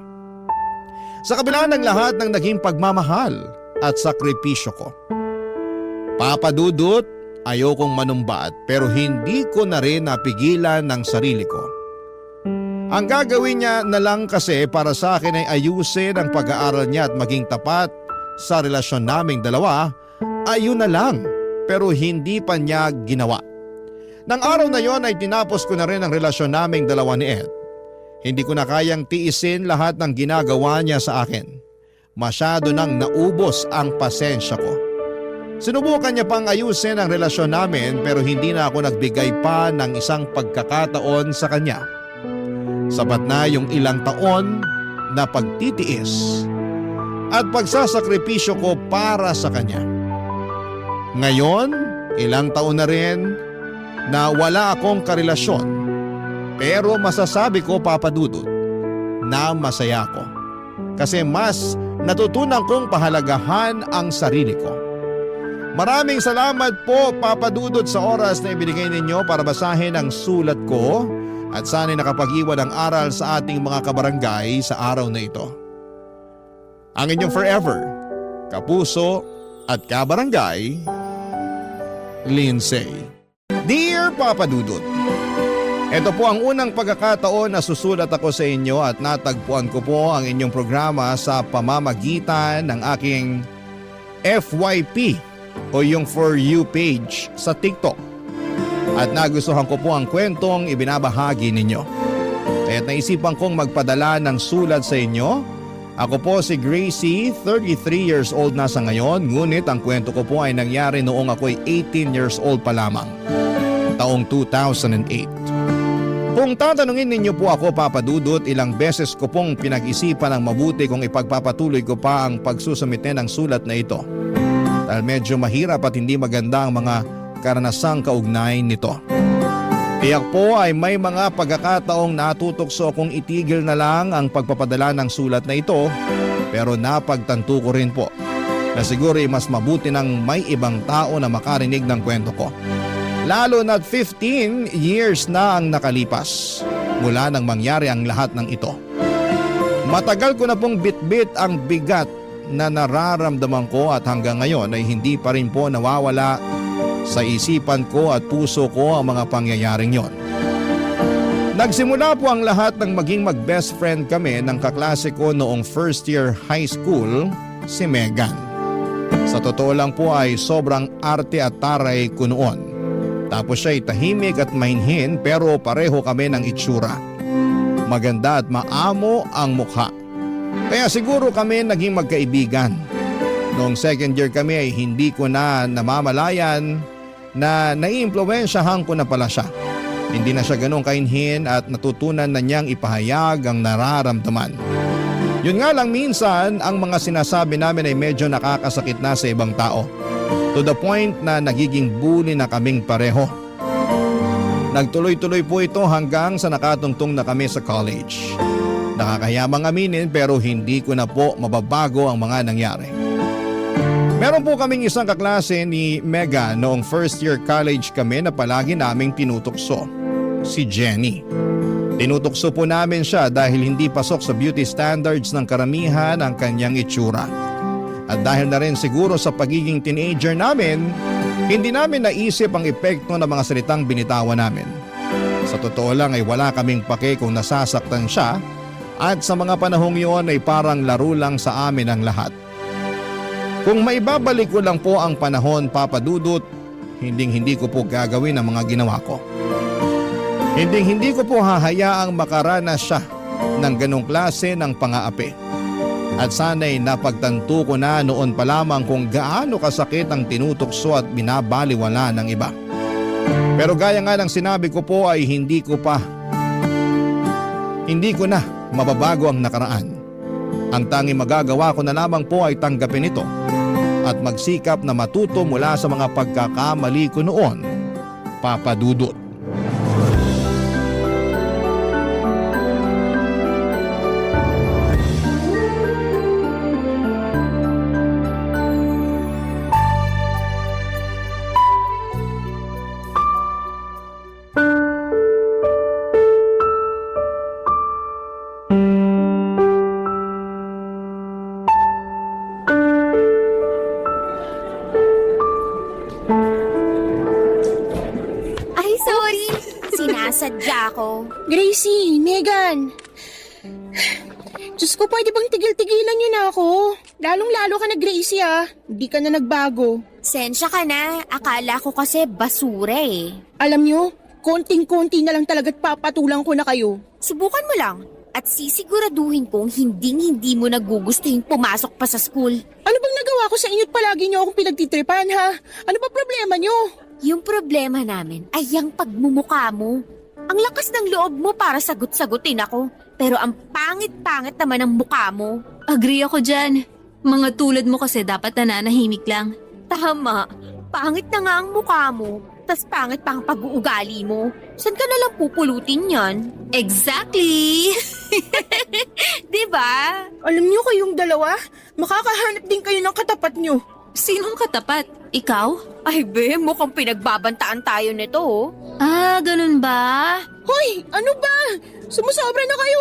Sa kabila ng lahat ng naging pagmamahal at sakripisyo ko. Papadudot, ayokong manumbat pero hindi ko na rin napigilan ng sarili ko. Ang gagawin niya na lang kasi para sa akin ay ayusin ang pag-aaral niya at maging tapat sa relasyon naming dalawa, ayun na lang pero hindi pa niya ginawa. Nang araw na yon ay tinapos ko na rin ang relasyon naming dalawa ni Ed. Hindi ko na kayang tiisin lahat ng ginagawa niya sa akin. Masyado nang naubos ang pasensya ko. Sinubukan niya pang ayusin ang relasyon namin pero hindi na ako nagbigay pa ng isang pagkakataon sa kanya. Sapat na yung ilang taon na pagtitiis at pagsasakripisyo ko para sa kanya. Ngayon, ilang taon na rin na wala akong karelasyon pero masasabi ko, Papa Dudut, na masaya ako. Kasi mas natutunan kong pahalagahan ang sarili ko. Maraming salamat po, Papa Dudut, sa oras na ibinigay ninyo para basahin ang sulat ko at sana'y nakapag-iwan ng aral sa ating mga kabarangay sa araw na ito. Ang inyong forever, kapuso at kabarangay, Lindsay. Dear Papa Dudut, ito po ang unang pagkakataon na susulat ako sa inyo at natagpuan ko po ang inyong programa sa pamamagitan ng aking FYP o yung For You page sa TikTok. At nagustuhan ko po ang kwentong ibinabahagi ninyo. Kaya't naisipan kong magpadala ng sulat sa inyo. Ako po si Gracie, 33 years old na sa ngayon, ngunit ang kwento ko po ay nangyari noong ako'y 18 years old pa lamang, taong 2008. Kung tatanungin ninyo po ako, Papa Dudut, ilang beses ko pong pinag-isipan ng mabuti kung ipagpapatuloy ko pa ang pagsusumite ng sulat na ito. Dahil medyo mahirap at hindi maganda ang mga karanasang kaugnay nito. Tiyak po ay may mga pagkakataong natutokso kung itigil na lang ang pagpapadala ng sulat na ito, pero napagtanto ko rin po na siguro ay mas mabuti ng may ibang tao na makarinig ng kwento ko. Lalo na't 15 years na ang nakalipas mula nang mangyari ang lahat ng ito. Matagal ko na pong bitbit ang bigat na nararamdaman ko at hanggang ngayon ay hindi pa rin po nawawala sa isipan ko at puso ko ang mga pangyayaring yon. Nagsimula po ang lahat ng maging mag-best friend kami ng kaklase ko noong first year high school, si Megan. Sa totoo lang po ay sobrang arte at taray ko noon. Tapos siya'y tahimik at mainhin pero pareho kami ng itsura. Maganda at maamo ang mukha. Kaya siguro kami naging magkaibigan. Noong second year kami ay hindi ko na namamalayan na naiimpluwensyahan ko na pala siya. Hindi na siya ganong kainhin at natutunan na niyang ipahayag ang nararamdaman. Yun nga lang minsan ang mga sinasabi namin ay medyo nakakasakit na sa ibang tao. To the point na nagiging bully na kaming pareho. Nagtuloy-tuloy po ito hanggang sa nakatungtong na kami sa college. Nakakayamang aminin pero hindi ko na po mababago ang mga nangyari. Meron po kaming isang kaklase ni Mega noong first year college kami na palagi naming tinutokso, si Jenny. Tinutokso po namin siya dahil hindi pasok sa beauty standards ng karamihan ang kanyang itsura. At dahil na rin siguro sa pagiging teenager namin, hindi namin naisip ang epekto ng mga salitang binitawan namin. Sa totoo lang ay wala kaming pake kung nasasaktan siya at sa mga panahong yun ay parang laro lang sa amin ang lahat. Kung maibabalik ko lang po ang panahon, Papa Dudut, hindi ko po gagawin ang mga ginawa ko. Hindi ko po hahayaang makaranas siya ng ganong klase ng pang-aapi. At sana'y napagtanto ko na noon pa lamang kung gaano kasakit ang tinutokso at binabaliwala ng iba. Pero gaya nga ng sinabi ko po ay hindi ko na mababago ang nakaraan. Ang tanging magagawa ko na lamang po ay tanggapin ito at magsikap na matuto mula sa mga pagkakamali ko noon, Papa Dudut. Sinasadya ko. Gracie, Megan. Diyos ko, pwede bang tigil-tigilan niyo na ako? Lalong-lalo ka na, Gracie, ah. Hindi ka na nagbago. Sensya ka na. Akala ko kasi basura eh. Alam niyo, konting-konti na lang talaga't papatulang ko na kayo. Subukan mo lang. At sisiguraduhin kong hinding-hindi mo nagugustuhin pumasok pa sa school. Ano bang nagawa ko sa inyo't palagi niyo akong pinagtitripan, ha? Ano ba problema niyo? Yung problema namin ay yung pagmumukha mo. Ang lakas ng loob mo para sagot-sagutin ako. Pero ang pangit-pangit naman ang mukha mo. Agree ako dyan. Mga tulad mo kasi dapat nananahimik lang. Tama, pangit na nga ang mukha mo. Tas pangit pa ang pag-uugali mo. Saan ka nalang pupulutin yan? Exactly! Diba? Alam niyo kayong dalawa, makakahanap din kayo ng katapat niyo. Sinong katapat? Ikaw? Ay be, mukhang pinagbabantaan tayo nito oh. Ah, ganun ba? Hoy, ano ba? Sumusobra na kayo,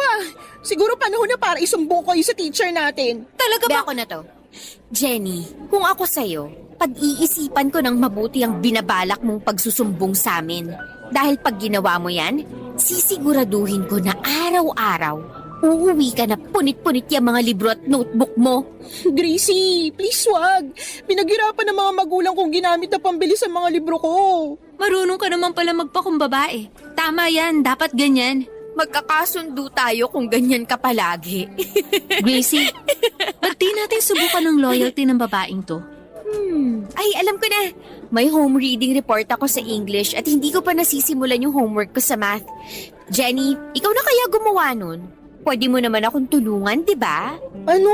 Siguro panahon na para isumbong kayo sa teacher natin. Talaga ba? Ako na to. Jenny, kung ako sa'yo, pag-iisipan ko ng mabuti ang binabalak mong pagsusumbong sa amin. Dahil pag ginawa mo yan, sisiguraduhin ko na araw-araw, uuwi ka na punit-punit yung mga libro at notebook mo. Gracie, please wag. Pinaghirapan ng mga magulang kong ginamit na pambili sa mga libro ko. Marunong ka naman pala magpakumbabae. Tama yan, dapat ganyan. Magkakasundo tayo kung ganyan ka palagi. Gracie, ba't di natin subukan ng loyalty ng babaeng to? Ay, alam ko na. May home reading report ako sa English at hindi ko pa nasisimulan yung homework ko sa math. Jenny, ikaw na kaya gumawa nun? Pwede mo naman akong tulungan, di ba? Ano?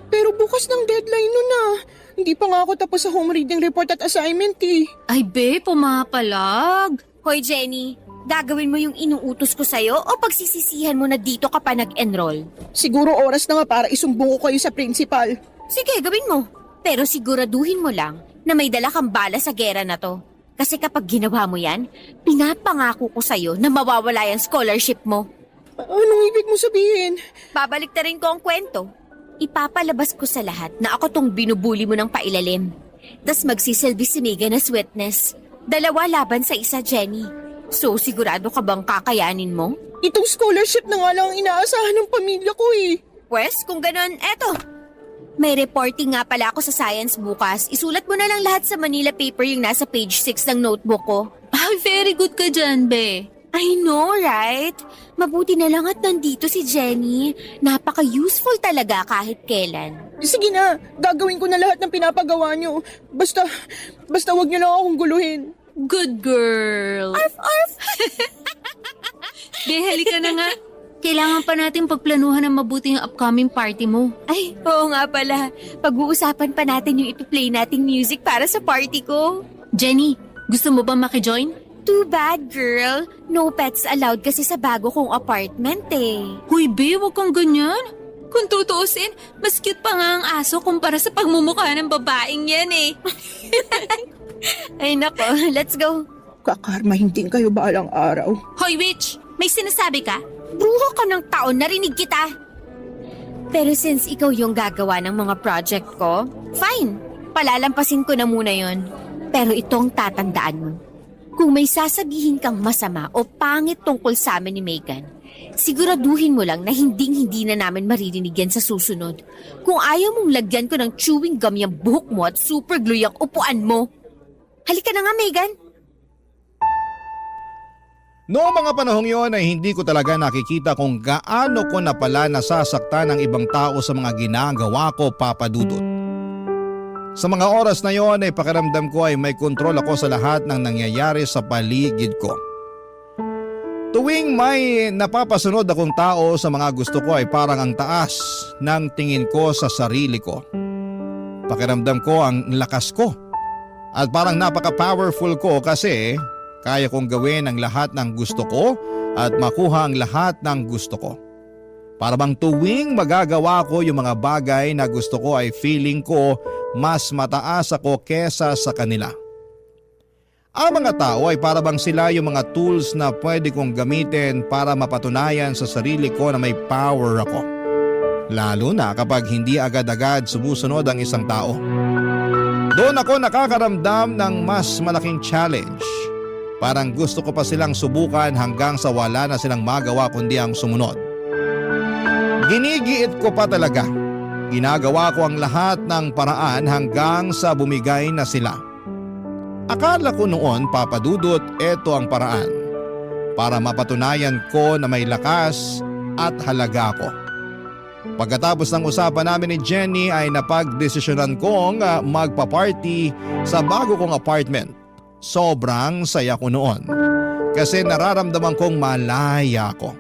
Pero bukas ng deadline nun, Hindi pa nga ako tapos sa home reading report at assignment, Ay be, pumapalag. Hoy Jenny, gagawin mo yung inuutos ko sa'yo o pagsisisihan mo na dito ka pa nag-enroll? Siguro oras na nga para isumbong ko kayo sa principal. Sige, gawin mo. Pero siguraduhin mo lang na may dala kang bala sa gera na to. Kasi kapag ginawa mo yan, pinapangako ko sa'yo na mawawala yung scholarship mo. Anong ibig mo sabihin? Babalik na rin ko ang kwento. Ipapalabas ko sa lahat na ako tong binubuli mo ng pailalim. Tas magsisilbi si Megan as witness. 2 laban sa isa, Jenny. So, sigurado ka bang kakayanin mo? Itong scholarship na nga lang ang inaasahan ng pamilya ko, Pwes, kung ganon, eto. May reporting nga pala ako sa science bukas. Isulat mo na lang lahat sa Manila paper yung nasa page 6 ng notebook ko. Ay, very good ka dyan, be. I know, right? Mabuti na lang at nandito si Jenny. Napaka-useful talaga kahit kailan. Sige na, gagawin ko na lahat ng pinapagawa niyo. Basta wag niyo lang akong guluhin. Good girl. Arf, arf! Be, halika na nga. Kailangan pa natin pagplanuhan ng mabuti yung upcoming party mo. Ay, oo nga pala. Pag-uusapan pa natin yung ito-play nating music para sa party ko. Jenny, gusto mo ba makijoin? Too bad, girl. No pets allowed kasi sa bago kong apartment Huy, be, wag kang ganyan. Kung tutuusin, mas cute pa nga ang aso kumpara sa pagmumukha ng babaeng yan Ay nako, let's go. Kakarmahin din kayo balang araw. Hoy, witch! May sinasabi ka? Bruha ka ng taon, narinig kita. Pero since ikaw yung gagawa ng mga project ko, fine. Palalampasin ko na muna yon. Pero itong tatandaan mo. Kung may sasabihin kang masama o pangit tungkol sa amin ni Megan, siguraduhin mo lang na hindi na namin maririnig yan sa susunod. Kung ayaw mong lagyan ko ng chewing gum yung buhok mo at super glue yung upuan mo. Halika na nga, Megan. Noong mga panahong yon ay hindi ko talaga nakikita kung gaano ko na pala nasasaktan ng ibang tao sa mga ginagawa ko, Papa Dudut. Sa mga oras na yon ay pakiramdam ko ay may kontrol ako sa lahat ng nangyayari sa paligid ko. Tuwing may napapasunod akong tao sa mga gusto ko ay parang ang taas ng tingin ko sa sarili ko. Pakiramdam ko ang lakas ko at parang napaka-powerful ko kasi kaya kong gawin ang lahat ng gusto ko at makuha ang lahat ng gusto ko. Para bang tuwing magagawa ko yung mga bagay na gusto ko ay feeling ko mas mataas ako kesa sa kanila. Ang mga tao ay para bang sila yung mga tools na pwede kong gamitin para mapatunayan sa sarili ko na may power ako. Lalo na kapag hindi agad-agad sumusunod ang isang tao. Doon ako nakakaramdam ng mas malaking challenge. Parang gusto ko pa silang subukan hanggang sa wala na silang magawa kundi ang sumunod. Ginigiit ko pa talaga. Ginagawa ko ang lahat ng paraan hanggang sa bumigay na sila. Akala ko noon, Papa Dudut, eto ang paraan para mapatunayan ko na may lakas at halaga ko. Pagkatapos ng usapan namin ni Jenny ay napagdesisyonan kong magpa-party sa bago kong apartment. Sobrang saya ko noon kasi nararamdaman kong malaya ko.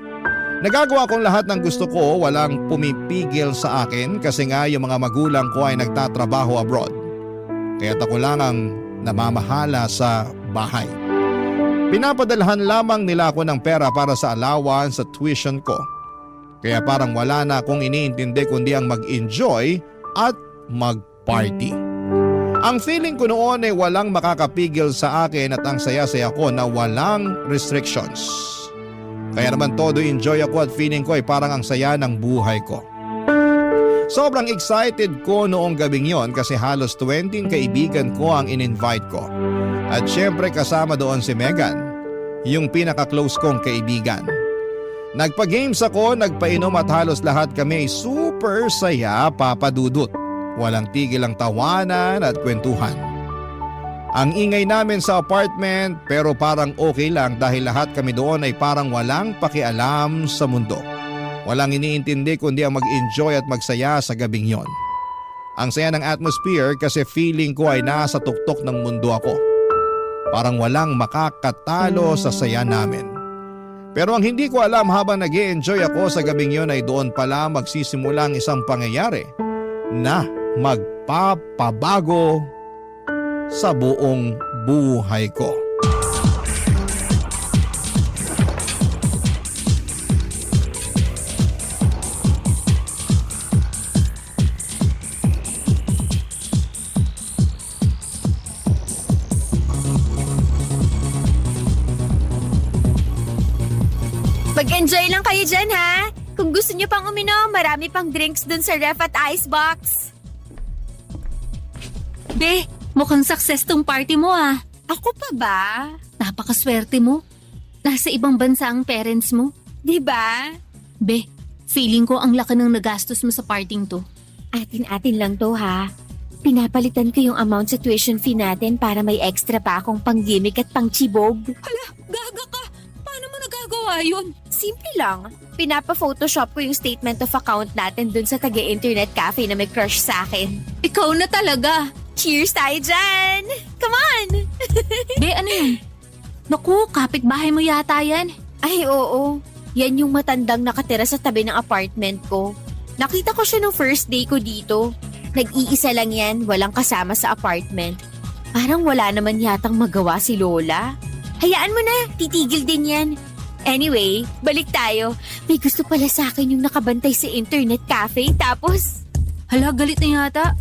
Nagagawa kong lahat ng gusto ko, walang pumipigil sa akin kasi nga yung mga magulang ko ay nagtatrabaho abroad. Kaya't ako lang ang namamahala sa bahay. Pinapadalhan lamang nila ako ng pera para sa allowance sa tuition ko. Kaya parang wala na akong iniintindi kundi ang mag-enjoy at mag-party. Ang feeling ko noon ay walang makakapigil sa akin at ang saya-saya ko na walang restrictions. Kaya naman todo enjoy ako at feeling ko ay parang ang saya ng buhay ko. Sobrang excited ko noong gabing yon kasi halos 20 kaibigan ko ang in-invite ko. At syempre kasama doon si Megan, yung pinaka-close kong kaibigan. Nagpa-games ako, nagpainom at halos lahat kami ay super saya, papadudot. Walang tigil ang tawanan at kwentuhan. Ang ingay namin sa apartment pero parang okay lang dahil lahat kami doon ay parang walang pakialam sa mundo. Walang iniintindi kundi ang mag-enjoy at magsaya sa gabing yon. Ang saya ng atmosphere kasi feeling ko ay nasa tuktok ng mundo ako. Parang walang makakatalo sa saya namin. Pero ang hindi ko alam habang nag-e-enjoy ako sa gabing yon ay doon pala magsisimula ang isang pangyayari na magpapabago sa buong buhay ko. Mag-enjoy lang kayo dyan, ha? Kung gusto nyo pang uminom, marami pang drinks dun sa ref at icebox. Be, mukhang success tong party mo ah. Ako pa ba? Napakaswerte mo. Nasa ibang bansa ang parents mo. Diba? Be, feeling ko ang laki ng nagastos mo sa parting to. Atin-atin lang to, ha? Pinapalitan ko yung amount sa tuition fee natin para may extra pa akong pang-gimmick at pang-chibog. Hala, gaga ka. Paano mo nagagawa yun? Simple lang. Pinapa-photoshop ko yung statement of account natin dun sa taga-internet cafe na may crush sa akin. Ikaw na talaga. Cheers tayo dyan! Come on! Be, ano yun? Naku, kapitbahay mo yata yan. Ay, oo. Yan yung matandang nakatira sa tabi ng apartment ko. Nakita ko siya nung first day ko dito. Nag-iisa lang yan, walang kasama sa apartment. Parang wala naman yatang magawa si Lola. Hayaan mo na, titigil din yan. Anyway, balik tayo. May gusto pala sa akin yung nakabantay sa internet cafe, tapos... Hala, galit na yata.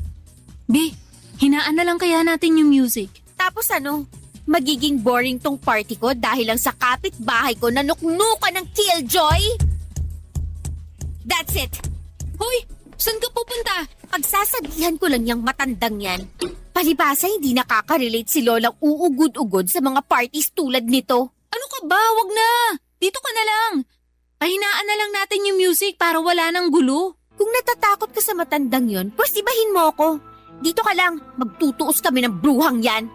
Be, hinaan na lang kaya natin yung music. Tapos ano? Magiging boring tong party ko dahil lang sa kapitbahay ko na nuknukan ng killjoy? That's it! Hoy, saan ka pupunta? Pagsasabihan ko lang yung matandang yan. Palibasa hindi nakaka-relate si Lolang uugod-ugod sa mga parties tulad nito. Ano ka ba? Wag na. Dito ka na lang. Pahinaan na lang natin yung music para wala nang gulo. Kung natatakot ka sa matandang yon, pwes ibahin mo ako. Dito ka lang, magtutuos kami ng bruhang yan.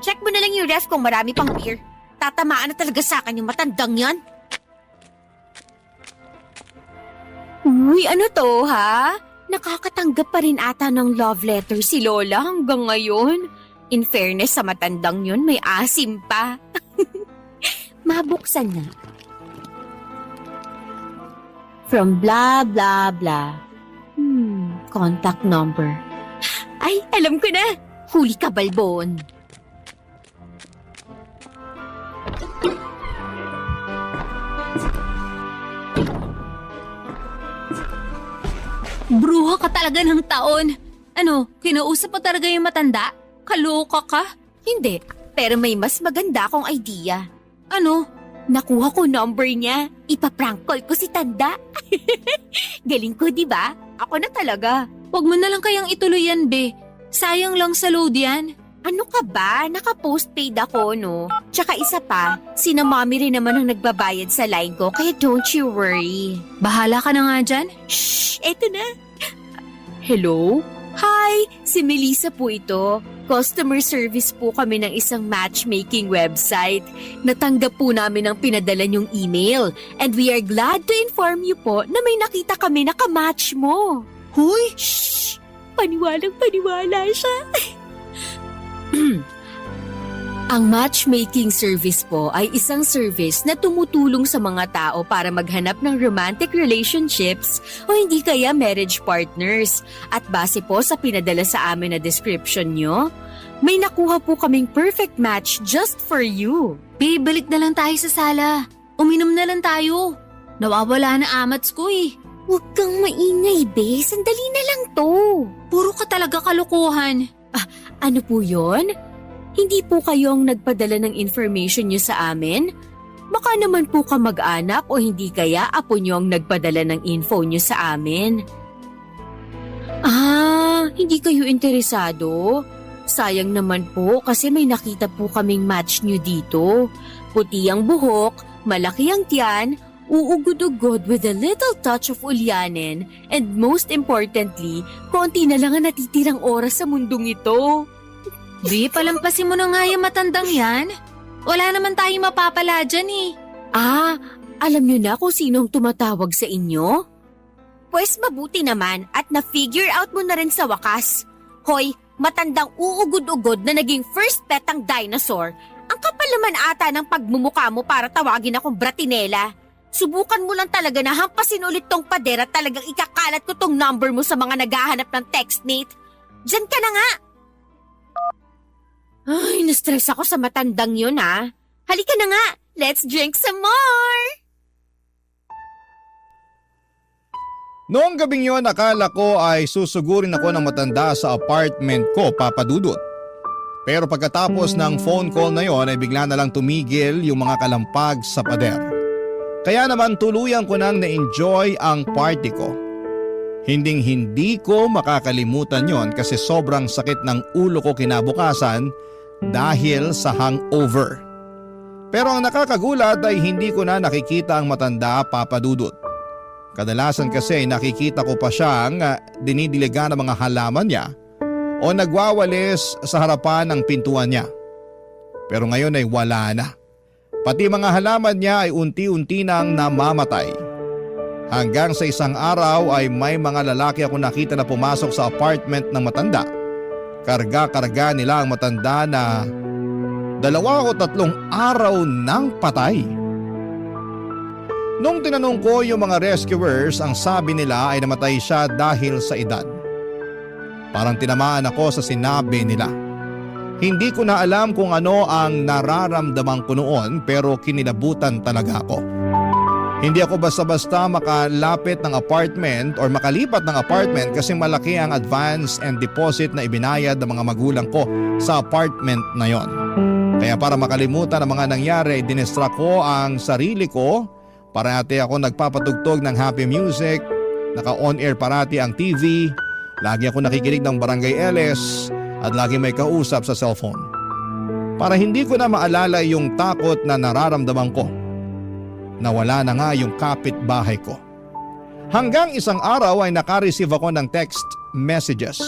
Check mo na lang yung ref kung marami pang beer. Tatamaan na talaga sa akin yung matandang yan. Uy, ano to, ha? Nakakatanggap pa rin ata ng love letter si Lola hanggang ngayon. In fairness sa matandang yun, may asim pa. Mabuksan na. From blah blah blah. Contact number. Ay, alam ko na. Huli ka, Balbon. Bruha ka talaga ng taon. Ano, kinausap mo talaga yung matanda? Kaloka ka? Hindi, pero may mas maganda akong idea. Ano? Nakuha ko number niya. Ipaprank call ko si Tanda. Galing ko, di ba? Ako na talaga. Wag mo na lang kayang ituloy yan, be. Sayang lang sa load yan. Ano ka ba? Naka-postpaid ako, no? Tsaka isa pa, sina mommy rin naman ang nagbabayad sa line ko, kaya don't you worry. Bahala ka na nga dyan. Shh! Eto na. Hello? Hi! Si Melissa po ito. Customer service po kami ng isang matchmaking website. Natanggap po namin ang pinadala niyong email. And we are glad to inform you po na may nakita kami na kamatch mo. Huy! Shh! Paniwalang paniwala siya. Ang matchmaking service po ay isang service na tumutulong sa mga tao para maghanap ng romantic relationships o hindi kaya marriage partners. At base po sa pinadala sa amin na description nyo, may nakuha po kaming perfect match just for you. Babe, balik na lang tayo sa sala. Uminom na lang tayo. Nawawala na amats ko eh. Huwag kang maingay, be. Sandali na lang to. Puro ka talaga kalokohan. Ano po yon? Hindi po kayong nagpadala ng information nyo sa amin? Baka naman po kamag-anak o hindi kaya apo nyo ang nagpadala ng info nyo sa amin. Hindi kayo interesado? Sayang naman po kasi may nakita po kaming match nyo dito. Puti ang buhok, malaki ang tiyan, uugod-ugod with a little touch of ulyanin, and most importantly, konti na lang ang natitirang oras sa mundong ito. Be, palampasin mo na nga yung matandang yan. Wala naman tayong mapapala dyan eh. Alam nyo na kung sino ang tumatawag sa inyo? Pwes mabuti naman at na-figure out mo na rin sa wakas. Hoy, matandang uugod-ugod na naging first pet ang dinosaur. Ang kapal naman ata ng pagmumukha mo para tawagin akong Bratinela. Subukan mo lang talaga na hampasin ulit tong pader at talagang ikakalat ko tong number mo sa mga naghahanap ng textmate. Diyan ka na nga! Ay, na-stress ako sa matandang yun Halika na nga, let's drink some more! Noong gabing yon, akala ko ay susugurin ako ng matanda sa apartment ko, Papa Dudut. Pero pagkatapos ng phone call na yon ay bigla na lang tumigil yung mga kalampag sa pader. Kaya naman tuluyan ko nang na-enjoy ang party ko. Hinding-hindi ko makakalimutan yon kasi sobrang sakit ng ulo ko kinabukasan dahil sa hangover. Pero ang nakakagulat ay hindi ko na nakikita ang matanda, Papa Dudut. Kadalasan kasi nakikita ko pa siyang dinidiligan ng mga halaman niya o nagwawalis sa harapan ng pintuan niya. Pero ngayon ay wala na. Pati mga halaman niya ay unti-unti nang namamatay. Hanggang sa isang araw ay may mga lalaki ako nakita na pumasok sa apartment ng matanda. Karga-karga nila ang matanda na 2 o 3 araw nang patay. Nung tinanong ko yung mga rescuers, ang sabi nila ay namatay siya dahil sa edad. Parang tinamaan ako sa sinabi nila. Hindi ko na alam kung ano ang nararamdaman ko noon pero kinilabutan talaga ako. Hindi ako basta-basta makalapit ng apartment or makalipat ng apartment kasi malaki ang advance and deposit na ibinayad ng mga magulang ko sa apartment na yon. Kaya para makalimutan ang mga nangyari, dinistract ko ang sarili ko. Parati ako nagpapatugtog ng happy music, naka-on-air parati ang TV, lagi ako nakikinig ng Barangay LS at lagi may kausap sa cellphone. Para hindi ko na maalala yung takot na nararamdaman ko. Nawala na nga yung kapitbahay ko. Hanggang isang araw ay naka-receive ako ng text messages.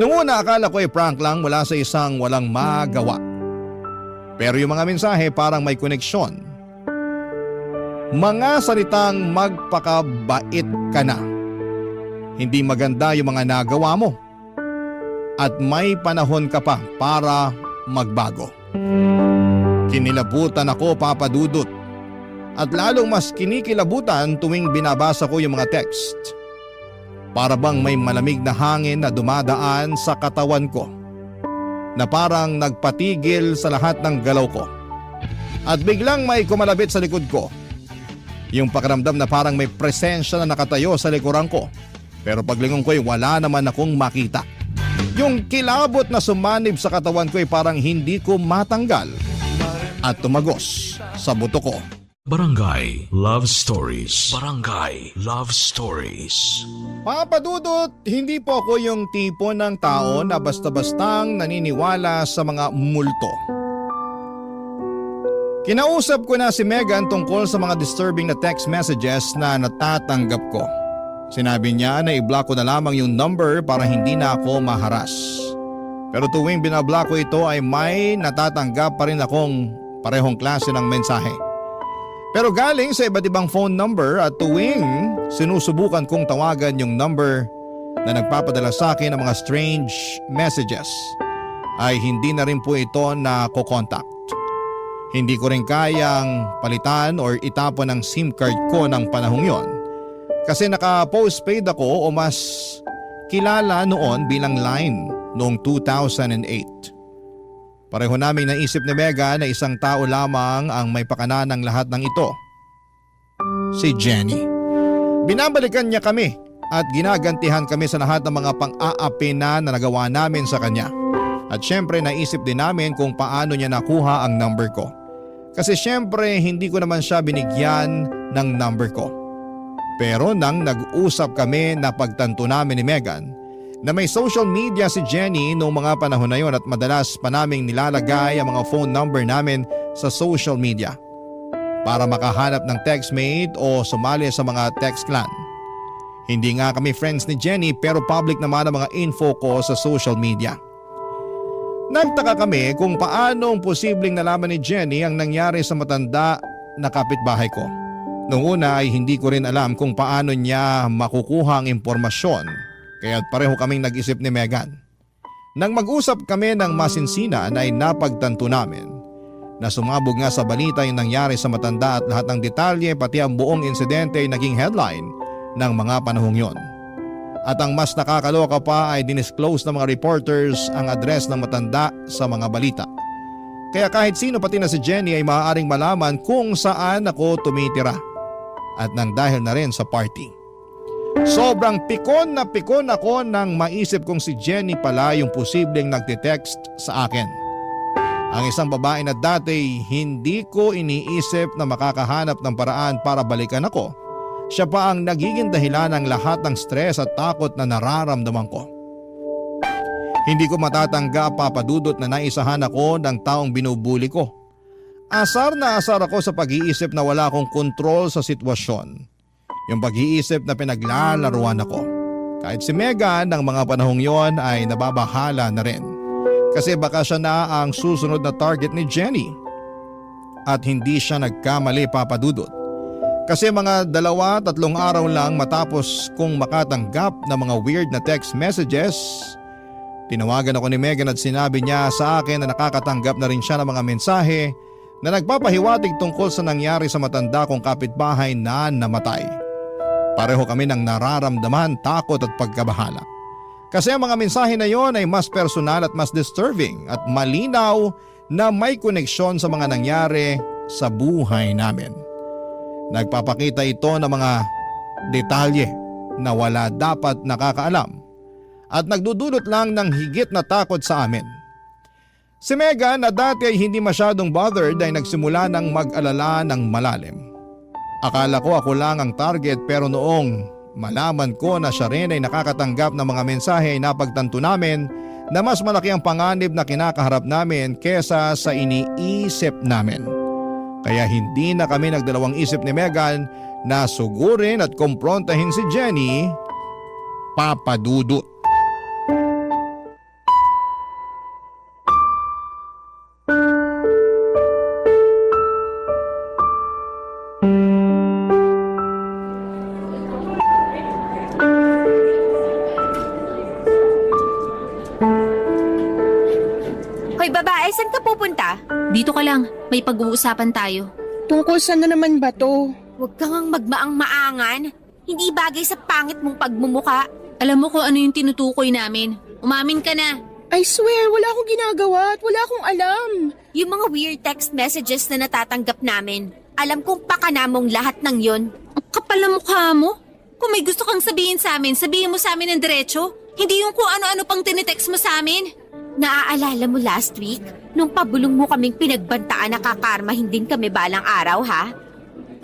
Noong una akala ko ay prank lang mula sa isang walang magawa. Pero yung mga mensahe parang may koneksyon. Mga salitang magpakabait ka na. Hindi maganda yung mga nagawa mo. At may panahon ka pa para magbago. Kinilabutan ako, Papa Dudut. At lalong mas kinikilabutan tuwing binabasa ko yung mga text. Para bang may malamig na hangin na dumadaan sa katawan ko. Na parang nagpatigil sa lahat ng galaw ko. At biglang may kumalabit sa likod ko. Yung pakiramdam na parang may presensya na nakatayo sa likuran ko. Pero paglingon ko ay wala naman akong makita. Yung kilabot na sumanib sa katawan ko ay parang hindi ko matanggal. At tumagos sa buto ko. Barangay Love Stories. Barangay Love Stories. Papa Dudut, hindi po ako yung tipo ng tao na basta-bastang naniniwala sa mga multo. Kinausap ko na si Megan tungkol sa mga disturbing na text messages na natatanggap ko. Sinabi niya na i-block ko na lamang yung number para hindi na ako maharas. Pero tuwing binablock ko ito ay may natatanggap pa rin akong parehong klase ng mensahe. Pero galing sa iba't ibang phone number at tuwing sinusubukan kong tawagan yung number na nagpapadala sa akin ng mga strange messages ay hindi na rin po ito na ko-contact. Hindi ko rin kayang palitan or itapon ang SIM card ko ng panahong yon. Kasi naka-postpaid ako o mas kilala noon bilang Line noong 2008. Pareho naming naisip ni Mega na isang tao lamang ang may pakana ng lahat ng ito. Si Jenny. Binabalikan niya kami at ginagantihan kami sa lahat ng mga pang-aapi na nagawa namin sa kanya. At syempre naisip din namin kung paano niya nakuha ang number ko. Kasi syempre hindi ko naman siya binigyan ng number ko. Pero nang nag-usap kami na pagtanto namin ni Megan na may social media si Jenny noong mga panahon na yon at madalas pa naming nilalagay ang mga phone number namin sa social media para makahanap ng textmate o sumali sa mga text clan. Hindi nga kami friends ni Jenny pero public naman ang mga info ko sa social media. Nagtaka kami kung paanong posibleng nalaman ni Jenny ang nangyari sa matanda na kapitbahay ko. Noong una ay hindi ko rin alam kung paano niya makukuha ang impormasyon kaya pareho kaming nag-isip ni Megan. Nang mag-usap kami ng masinsinan ay napagtanto namin na sumabog nga sa balita yung nangyari sa matanda at lahat ng detalye pati ang buong insidente ay naging headline ng mga panahong yon. At ang mas nakakaloka pa ay dinisclose ng mga reporters ang address ng matanda sa mga balita. Kaya kahit sino pati na si Jenny ay maaaring malaman kung saan ako tumitira. At nang dahil na rin sa party. Sobrang pikon ako nang maisip kong si Jenny pala yung posibleng nagte-text sa akin. Ang isang babae na dati hindi ko iniisip na makakahanap ng paraan para balikan ako. Siya pa ang nagiging dahilan ng lahat ng stress at takot na nararamdaman ko. Hindi ko matatanggap papadudot na naisahan ako ng taong binubuli ko. Asar na asar ako sa pag-iisip na wala akong kontrol sa sitwasyon. Yung pag-iisip na pinaglalaruan ako. Kahit si Megan ng mga panahong yon ay nababahala na rin. Kasi baka siya na ang susunod na target ni Jenny. At hindi siya nagkamali papadudot. Kasi mga 2-3 araw lang matapos kong makatanggap ng mga weird na text messages, tinawagan ako ni Megan at sinabi niya sa akin na nakakatanggap na rin siya ng mga mensahe na nagpapahiwatig tungkol sa nangyari sa matanda kong kapitbahay na namatay. Pareho kami ng nararamdaman, takot at pagkabahala. Kasi ang mga mensahe na yon ay mas personal at mas disturbing at malinaw na may koneksyon sa mga nangyari sa buhay namin. Nagpapakita ito ng mga detalye na wala dapat nakakaalam at nagdudulot lang ng higit na takot sa amin. Si Megan na dati ay hindi masyadong bothered ay nagsimula ng mag-alala ng malalim. Akala ko ako lang ang target pero noong malaman ko na siya rin ay nakakatanggap ng mga mensahe ay napagtanto namin na mas malaki ang panganib na kinakaharap namin kesa sa iniisip namin. Kaya hindi na kami nagdalawang isip ni Megan na sugurin at kumprontahin si Jenny, papadudot. Hoy babae, saan ka pupunta? Dito ka lang, may pag-uusapan tayo. Tungkol saan na naman ba to? Huwag kang ang magmaang-maangan. Hindi bagay sa pangit mong pagmumuka. Alam mo kung ano yung tinutukoy namin. Umamin ka na. I swear, wala akong ginagawa at wala akong alam. Yung mga weird text messages na natatanggap namin. Alam kong pakana mong lahat ng yon. Ang kapal na mukha mo. Kung may gusto kang sabihin sa amin, sabihin mo sa amin ng diretso. Hindi yung kung ano-ano pang tinitext mo sa amin. Naaalala mo last week? Nung pabulong mo kaming pinagbantaan na kakarmahin din kami balang araw, ha?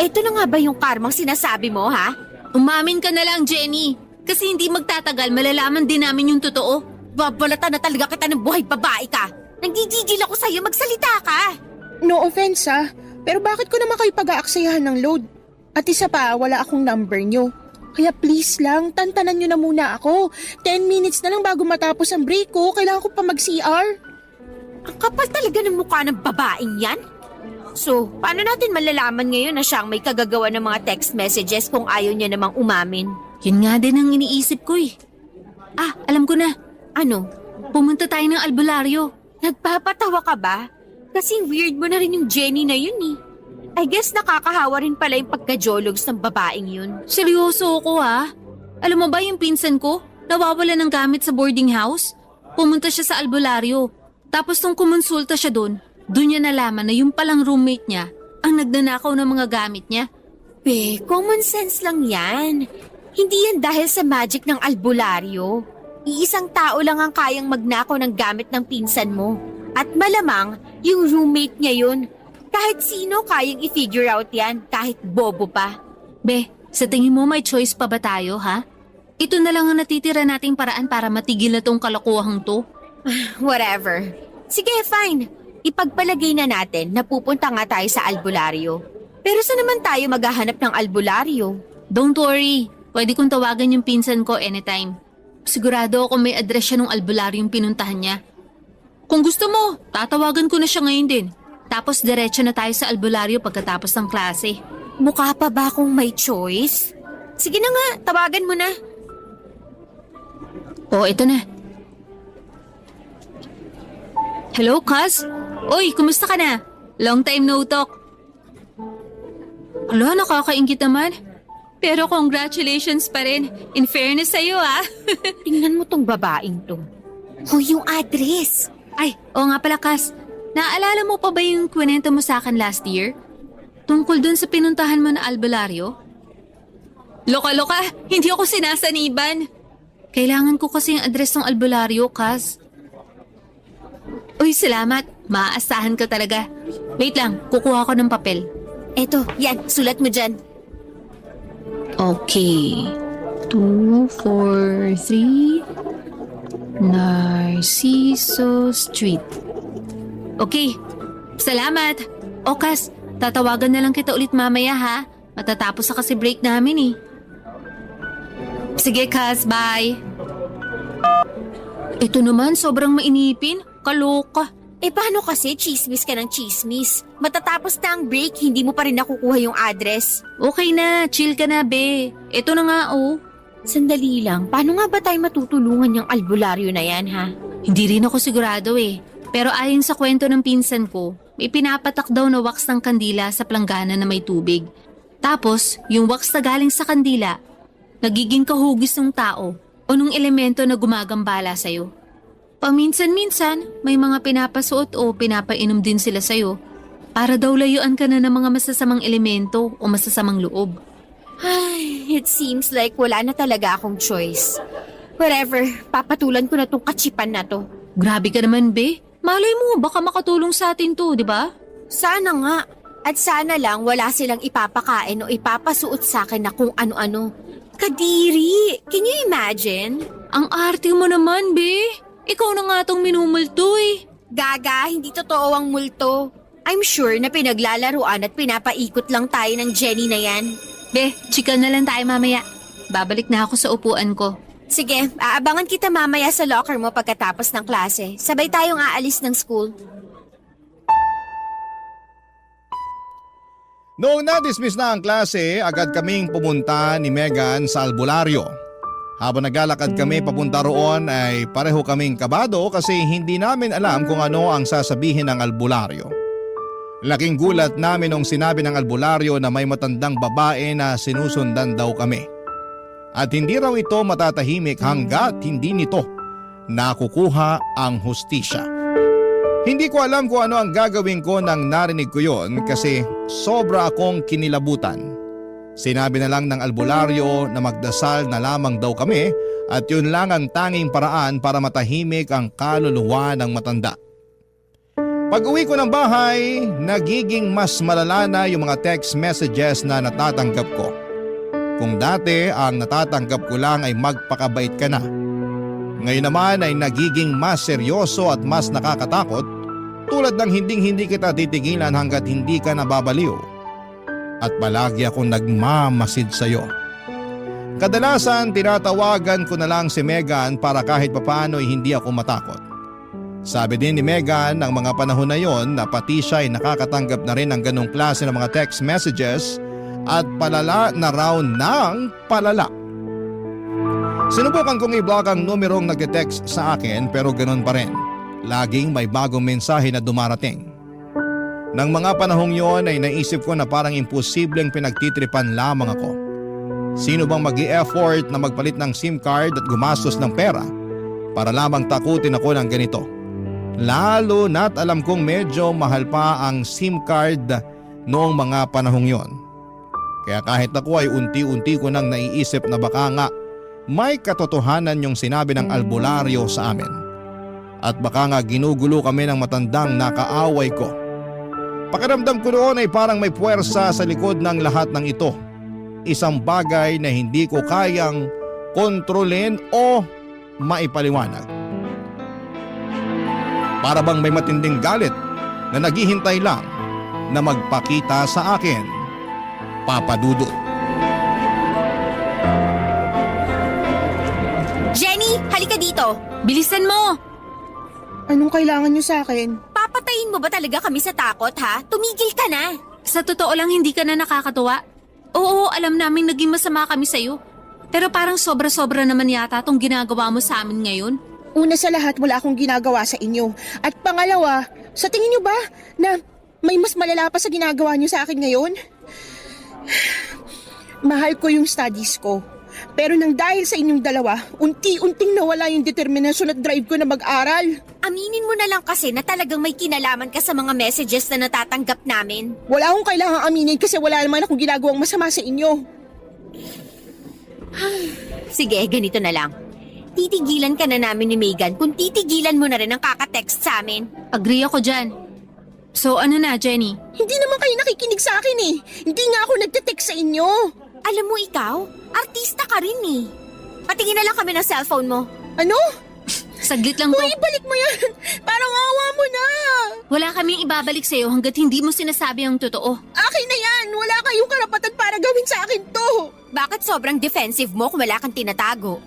Eto na nga ba yung karmang sinasabi mo, ha? Umamin ka na lang, Jenny. Kasi hindi magtatagal, malalaman din namin yung totoo. Babalatan na talaga kita ng buhay babae ka. Nanggigigil ako sa'yo, magsalita ka. No offense pero bakit ko naman kayo pag-aaksayahan ng load? At isa pa, wala akong number nyo. Kaya please lang, tantanan nyo na muna ako. 10 minutes na lang bago matapos ang break ko. Kailangan ko pa mag-CR. Ang kapal talaga ng mukha ng babaeng yan. So, paano natin malalaman ngayon na siyang may kagagawa ng mga text messages kung ayaw niya namang umamin? Yun nga din ang iniisip ko eh. Ah, alam ko na. Ano? Pumunta tayo ng albularyo. Nagpapatawa ka ba? Kasi weird mo na rin yung Jenny na yun eh. I guess nakakahawa rin pala yung pagka-jologs ng babaeng yun. Seryoso ako ha. Alam mo ba yung pinsan ko? Nawawala ng gamit sa boarding house? Pumunta siya sa albularyo. Tapos nung kumonsulta siya doon niya nalaman na yung palang roommate niya ang nagnanakaw ng mga gamit niya. Be, common sense lang yan. Hindi yan dahil sa magic ng albularyo. Iisang tao lang ang kayang magnakaw ng gamit ng pinsan mo. At malamang, yung roommate niya yun. Kahit sino kayang i-figure out yan, kahit bobo pa. Be, sa tingin mo may choice pa ba tayo ha? Ito na lang ang natitira nating paraan para matigil na tong kalokohang to. Whatever. Sige, fine. Ipagpalagay na natin na pupunta nga tayo sa albularyo. Pero saan naman tayo maghahanap ng albularyo? Don't worry, pwede kong tawagan yung pinsan ko anytime. Sigurado ako may address siya ng albularyong pinuntahan niya. Kung gusto mo, tatawagan ko na siya ngayon din. Tapos diretso na tayo sa albularyo pagkatapos ng klase. Mukha pa ba akong may choice? Sige na nga, tawagan mo na. Oh, ito na. Hello, Kaz? Oy, kumusta ka na? Long time no talk. Hala, nakakaingit naman. Pero congratulations pa rin. In fairness sa'yo ah. Tingnan mo tong babaeng to. Oh, yung address. Ay, oo nga pala, Kaz. Naalala mo pa ba yung kwento mo sa akin last year? Tungkol dun sa pinuntahan mo na albularyo? Loka-loka, hindi ako sinasaniban. Kailangan ko kasi yung address ng albularyo, Kaz. Uy, salamat. Maaasahan ka talaga. Wait lang, kukuha ko ng papel. Eto, yan, sulat mo dyan. Okay. 243 Narciso Street. Okay. Salamat. Okas, tatawagan na lang kita ulit mamaya ha. Matatapos na kasi break namin eh. Sige, Kaz. Bye. Ito naman, sobrang mainipin. Kaloka. Eh paano kasi chismis ka ng chismis? Matatapos na ang break, hindi mo pa rin nakukuha yung address. Okay na, chill ka na, be. Ito na nga, oh. Sandali lang, paano nga ba tayo matutulungan yung albularyo na yan, ha? Hindi rin ako sigurado eh. Pero ayon sa kwento ng pinsan ko, may pinapatak daw na wax ng kandila sa planggana na may tubig. Tapos, yung wax na galing sa kandila, nagiging kahugis ng tao o nung elemento na gumagambala sa'yo. Paminsan-minsan, may mga pinapasuot o pinapainom din sila sa'yo para daw layuan ka na ng mga masasamang elemento o masasamang loob. Ay, it seems like wala na talaga akong choice. Whatever, papatulan ko na tong katsipan na to. Grabe ka naman, be. Malay mo, baka makatulong sa atin to, di ba? Sana nga. At sana lang wala silang ipapakain o ipapasuot sa akin na kung ano-ano. Kadiri! Can you imagine? Ang arte mo naman, be. Ikaw na nga tong minumulto eh. Gaga, hindi totoo ang multo. I'm sure na pinaglalaruan at pinapaikot lang tayo ng Jenny na yan. Be, chika na lang tayo mamaya. Babalik na ako sa upuan ko. Sige, aabangan kita mamaya sa locker mo pagkatapos ng klase. Sabay tayong aalis ng school. Noong na-dismiss na ang klase, agad kaming pumunta ni Megan sa albularyo. Habang naglalakad kami papunta roon ay pareho kaming kabado kasi hindi namin alam kung ano ang sasabihin ng albularyo. Laking gulat namin nung sinabi ng albularyo na may matandang babae na sinusundan daw kami. At hindi raw ito matatahimik hanggat hindi nito nakukuha ang hustisya. Hindi ko alam kung ano ang gagawin ko nang narinig ko yon kasi sobra akong kinilabutan. Sinabi na lang ng albularyo na magdasal na lamang daw kami at yun lang ang tanging paraan para matahimik ang kaluluwa ng matanda. Pag-uwi ko ng bahay, nagiging mas malala na yung mga text messages na natatanggap ko. Kung dati ang natatanggap ko lang ay magpakabait ka na. Ngayon naman ay nagiging mas seryoso at mas nakakatakot tulad ng hindi kita titigilan hanggat hindi ka nababaliw. At palagi akong nagmamasid sa iyo. Kadalasan tinatawagan ko na lang si Megan para kahit papaano ay hindi ako matakot. Sabi din ni Megan ng mga panahon na yon na pati siya ay nakakatanggap na rin ng ganong klase ng mga text messages at palala na raw ng palala. Sinubukan kong i-block ang numerong nagte-text sa akin pero ganon pa rin. Laging may bagong mensahe na dumarating. Nang mga panahong yon ay naisip ko na parang imposibleng pinagtitripan lamang ako. Sino bang mag-i-effort na magpalit ng SIM card at gumastos ng pera para lamang takutin ako ng ganito? Lalo na't alam kong medyo mahal pa ang SIM card noong mga panahong yon. Kaya kahit ako ay unti-unti ko nang naiisip na baka nga may katotohanan yung sinabi ng albularyo sa amin. At baka nga ginugulo kami ng matandang nakaaway ko. Pakiramdam ko noon ay parang may puwersa sa likod ng lahat ng ito. Isang bagay na hindi ko kayang kontrolin o maipaliwanag. Para bang may matinding galit na naghihintay lang na magpakita sa akin, Papa Dudut. Jenny, halika dito! Bilisan mo! Anong kailangan niyo sa akin? Papatayin mo ba talaga kami sa takot, ha? Tumigil ka na! Sa totoo lang hindi ka na nakakatuwa. Oo, alam namin naging masama kami sa'yo. Pero parang sobra-sobra naman yata tong ginagawa mo sa amin ngayon. Una sa lahat, wala akong ginagawa sa inyo. At pangalawa, sa tingin niyo ba na may mas malala pa sa ginagawa niyo sa akin ngayon? Mahal ko yung studies ko. Pero nang dahil sa inyong dalawa, unti-unting nawala yung determinasyon at drive ko na mag-aral. Aminin mo na lang kasi na talagang may kinalaman ka sa mga messages na natatanggap namin. Wala akong kailangang aminin kasi wala naman akong ginagawang masama sa inyo. Sige, ganito na lang. Titigilan ka na namin ni Megan kung titigilan mo na rin ang kakatext sa amin. Agree ako dyan. So ano na, Jenny? Hindi naman kayo nakikinig sa akin eh. Hindi nga ako nagte-text sa inyo. Alam mo ikaw, artista ka rin eh. Patingin na lang kami ng cellphone mo. Ano? Saglit lang to. Uy, ibalik mo yan! Parang awa mo na! Wala kaming ibabalik sa'yo hanggat hindi mo sinasabi ang totoo. Akin na yan! Wala kayong karapatan para gawin sa akin to! Bakit sobrang defensive mo kung wala kang tinatago?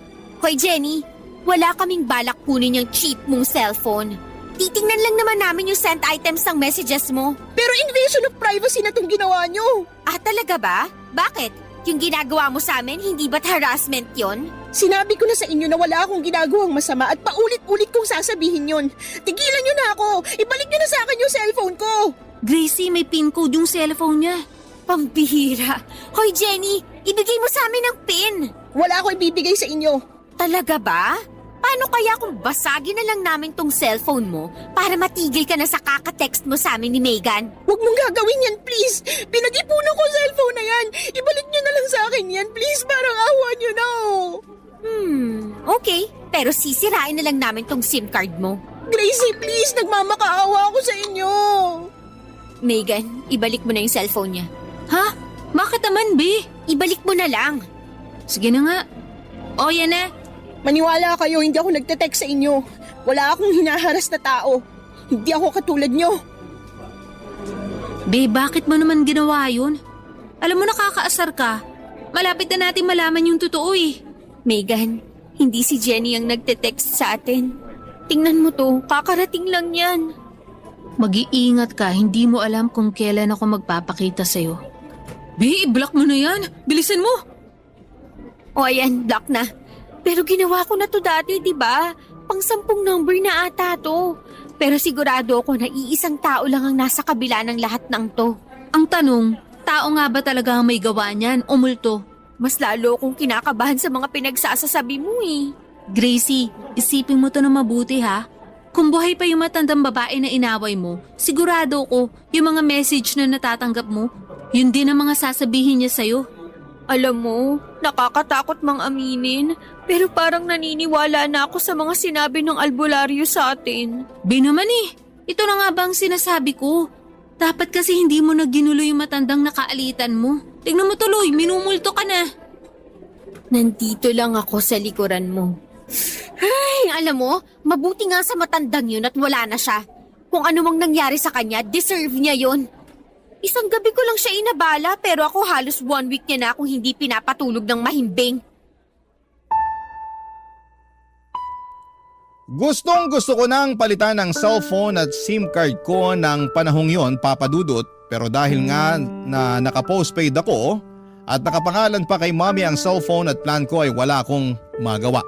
Hoy Jenny, wala kaming balak kunin yung cheap mong cellphone. Titingnan lang naman namin yung sent items ng messages mo. Pero invasion of privacy na tong ginawa nyo! Ah, talaga ba? Bakit? Yung ginagawa mo sa amin, hindi ba't harassment yon? Sinabi ko na sa inyo na wala akong ginagawang masama at paulit-ulit kong sasabihin yon. Tigilan nyo na ako! Ibalik nyo na sa akin yung cellphone ko! Gracie, may pin code yung cellphone niya. Pambihira. Hoy Jenny, ibigay mo sa amin ang pin. Wala akong ibibigay sa inyo. Talaga ba? Paano kaya kung basagin na lang namin tong cellphone mo para matigil ka na sa kakatext mo sa amin ni Megan? Huwag mong gagawin yan, please! Pinag-ipunan ko cellphone na yan! Ibalik nyo na lang sa akin yan, please! Parang awa nyo na! Okay. Pero sisirain na lang namin tong SIM card mo. Gracie, please! Nagmamakaawa ako sa inyo! Megan, ibalik mo na yung cellphone niya. Ha? Bakit naman, B? Ibalik mo na lang. Sige na nga. O, yan na. Maniwala kayo, hindi ako nagte-text sa inyo. Wala akong hinaharas na tao. Hindi ako katulad nyo. B, bakit mo naman ginawa yun? Alam mo nakakaasar ka. Malapit na natin malaman yung totoo eh. Megan, hindi si Jenny ang nagte-text sa atin. Tingnan mo to, kakarating lang yan. Mag-iingat ka, hindi mo alam kung kailan ako magpapakita sa'yo. B, i-block mo na yan. Bilisan mo. O ayan, block na. Pero ginawa ko na to dati, di ba? Pang-10 number na ata to. Pero sigurado ako na iisang tao lang ang nasa kabila ng lahat ng to. Ang tanong, tao nga ba talaga ang may gawa niyan o multo? Mas lalo akong kinakabahan sa mga pinagsasasabi mo eh. Gracie, isipin mo to na mabuti ha. Kung buhay pa yung matandang babae na inaway mo, sigurado ko yung mga message na natatanggap mo, yun din ang mga sasabihin niya sa'yo. Alam mo, nakakatakot mang aminin, pero parang naniniwala na ako sa mga sinabi ng albularyo sa atin. B naman eh, ito na nga ba ang sinasabi ko? Dapat kasi hindi mo na ginulo yung matandang nakaalitan mo. Tignan mo tuloy, minumulto ka na. Nandito lang ako sa likuran mo. Ay, alam mo, mabuti nga sa matandang yun at wala na siya. Kung ano mang nangyari sa kanya, deserve niya yun. Isang gabi ko lang siya inabala pero ako halos 1 week niya na akong hindi pinapatulog ng mahimbing. Gustong gusto ko nang palitan ng cellphone at SIM card ko ng panahong yon, Papa Dudut, pero dahil nga na naka-postpaid ako at nakapangalan pa kay Mommy ang cellphone at plan ko ay wala akong magawa.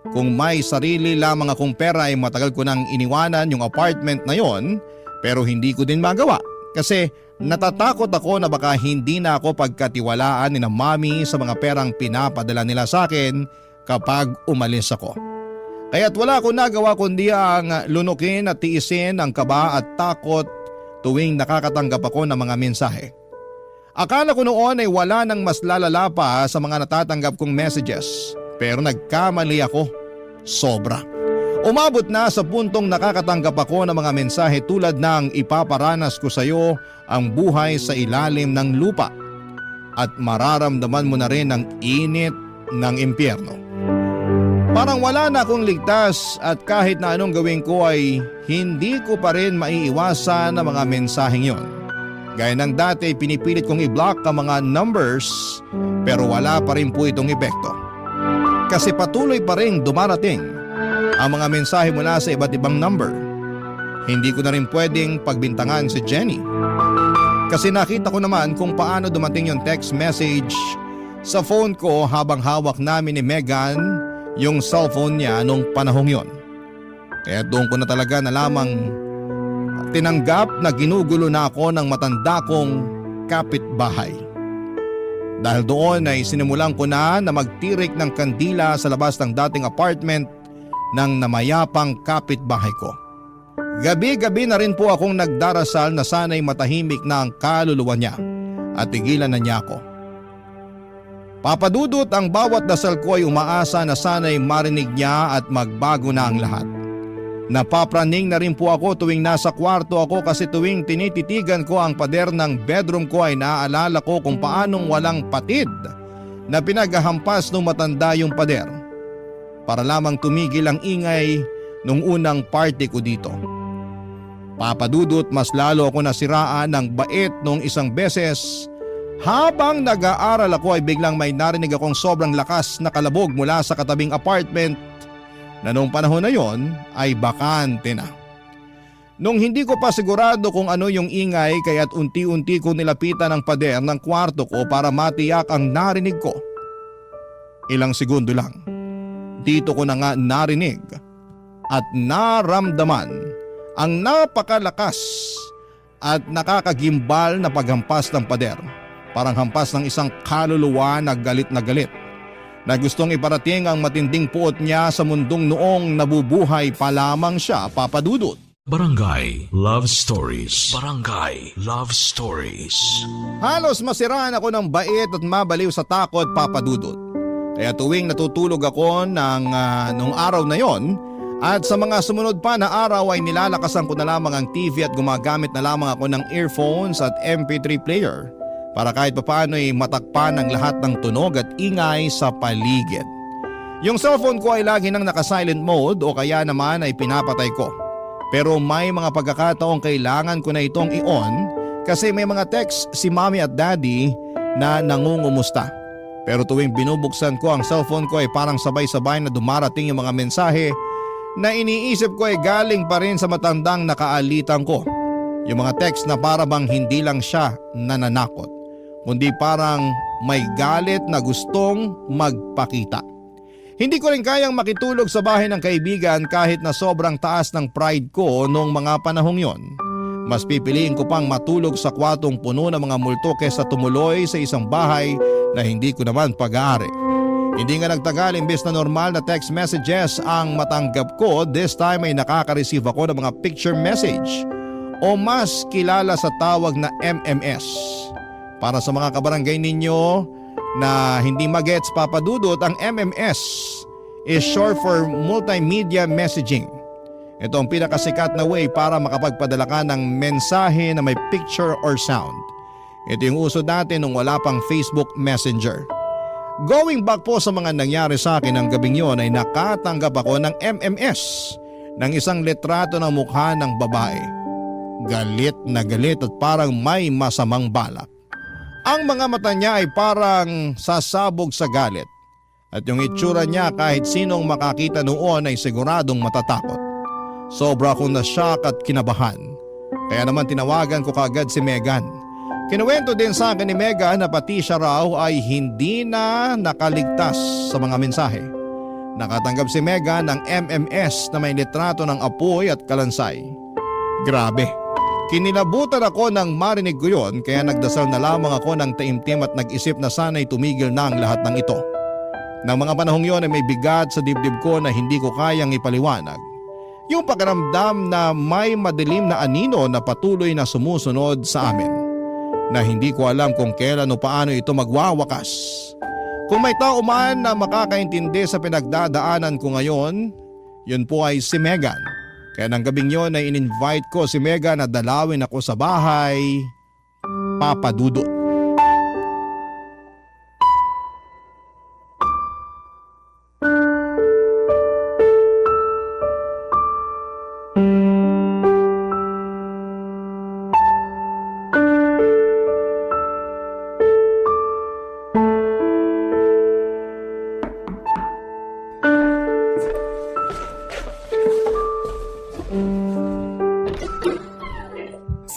Kung may sarili lamang akong pera ay matagal ko nang iniwanan yung apartment na yon, pero hindi ko din magawa kasi natatakot ako na baka hindi na ako pagkatiwalaan ni na Mommy sa mga perang pinapadala nila sa akin kapag umalis ako. Kaya't wala akong nagawa kundi ang lunukin at tiisin ang kaba at takot tuwing nakakatanggap ako ng mga mensahe. Akala ko noon ay wala nang mas lalala pa sa mga natatanggap kong messages, pero nagkamali ako. Sobra. Umabot na sa puntong nakakatanggap ako ng mga mensahe tulad ng ipaparanas ko sa iyo ang buhay sa ilalim ng lupa at mararamdaman mo na rin ang init ng impyerno. Parang wala na akong ligtas at kahit na anong gawin ko ay hindi ko pa rin maiiwasan ang mga mensaheng yon. Gaya ng dati pinipilit kong i-block ang mga numbers pero wala pa rin po itong epekto. Kasi patuloy pa rin dumarating ang mga mensahe mula sa iba't ibang number. Hindi ko na rin pwedeng pagbintangan si Jenny. Kasi nakita ko naman kung paano dumating yung text message sa phone ko habang hawak namin ni Megan yung cellphone niya nung panahong yon. Kaya doon ko na talaga na lamang tinanggap na ginugulo na ako ng matanda kong kapitbahay. Dahil doon ay sinimulan ko na magtirik ng kandila sa labas ng dating apartment ng namayapang kapitbahay ko. Gabi-gabi na rin po akong nagdarasal na sana'y matahimik na ang kaluluwa niya at tigilan na niya ako. Papa Dudut, ang bawat dasal ko ay umaasa na sana'y marinig niya at magbago na ang lahat. Napapraning na rin po ako tuwing nasa kwarto ako kasi tuwing tinititigan ko ang pader ng bedroom ko ay naaalala ko kung paanong walang patid na pinaghahampas ng matanda yung pader. Para lamang tumigil ang ingay nung unang party ko dito. Papa Dudut, mas lalo ako nasiraan ng bait nung isang beses. Habang nag-aaral ako ay biglang may narinig akong sobrang lakas na kalabog mula sa katabing apartment na noong panahon na yon ay bakante na. Nung hindi ko pa sigurado kung ano yung ingay kaya't unti-unti ko nilapitan ang pader ng kwarto ko para matiyak ang narinig ko. Ilang segundo lang, dito ko na nga narinig at naramdaman ang napakalakas at nakakagimbal na paghampas ng pader. Parang hampas ng isang kaluluwa na galit na gustong iparating ang matinding puot niya sa mundong noong nabubuhay pa lamang siya, Papa Dudut. Barangay Love Stories. Barangay Love Stories. Halos masiraan ako ng bait at mabaliw sa takot, Papa Dudut. Kaya tuwing natutulog ako nung araw na yon at sa mga sumunod pa na araw ay nilalakasan ko na lamang ang TV at gumagamit na lamang ako ng earphones at MP3 player para kahit papaano ay matakpan ang lahat ng tunog at ingay sa paligid. Yung cellphone ko ay lagi nang naka-silent mode o kaya naman ay pinapatay ko. Pero may mga pagkakataong kailangan ko na itong i-on kasi may mga text si Mommy at Daddy na nangungumusta. Pero tuwing binubuksan ko ang cellphone ko ay parang sabay-sabay na dumarating yung mga mensahe na iniisip ko ay galing pa rin sa matandang nakaalitan ko. Yung mga text na parang hindi lang siya nananakot, kundi parang may galit na gustong magpakita. Hindi ko rin kayang makitulog sa bahay ng kaibigan kahit na sobrang taas ng pride ko noong mga panahong yon. Mas pipiliin ko pang matulog sa kwartong puno ng mga multo kesa tumuloy sa isang bahay na hindi ko naman pag-aari. Hindi nga nagtagal, imbes na normal na text messages ang matanggap ko, this time ay nakaka-receive ako ng mga picture message o mas kilala sa tawag na MMS. Para sa mga kabarangay ninyo na hindi magets, Papa Dudut, ang MMS is short for multimedia messaging. Ito ang pinakasikat na way para makapagpadala ka ng mensahe na may picture or sound. Ito yung uso dati nung wala pang Facebook Messenger. Going back po sa mga nangyari sa akin ng gabing yon ay nakatanggap ako ng MMS ng isang litrato ng mukha ng babae. Galit na galit at parang may masamang balak. Ang mga mata niya ay parang sasabog sa galit At yung itsura niya kahit sinong makakita noon ay siguradong matatakot. Sobra akong nashock at kinabahan. Kaya naman tinawagan ko kaagad si Megan. Kinuwento din sa akin ni Megan na pati siya raw ay hindi na nakaligtas sa mga mensahe. Nakatanggap si Megan ng MMS na may litrato ng apoy at kalansay. Grabe. Kinilabutan ako nang marinig ko yun kaya nagdasal na lamang ako ng taimtim at nag-isip na sana'y tumigil na ang lahat ng ito. Nang mga panahong yon ay may bigat sa dibdib ko na hindi ko kayang ipaliwanag. Yung pakiramdam na may madilim na anino na patuloy na sumusunod sa amin. Na hindi ko alam kung kailan o paano ito magwawakas. Kung may tao man na makakaintindi sa pinagdadaanan ko ngayon, yun po ay si Megan. Kaya ng gabing yon ay in-invite ko si Megan na dalawin ako sa bahay, Papa Dudut.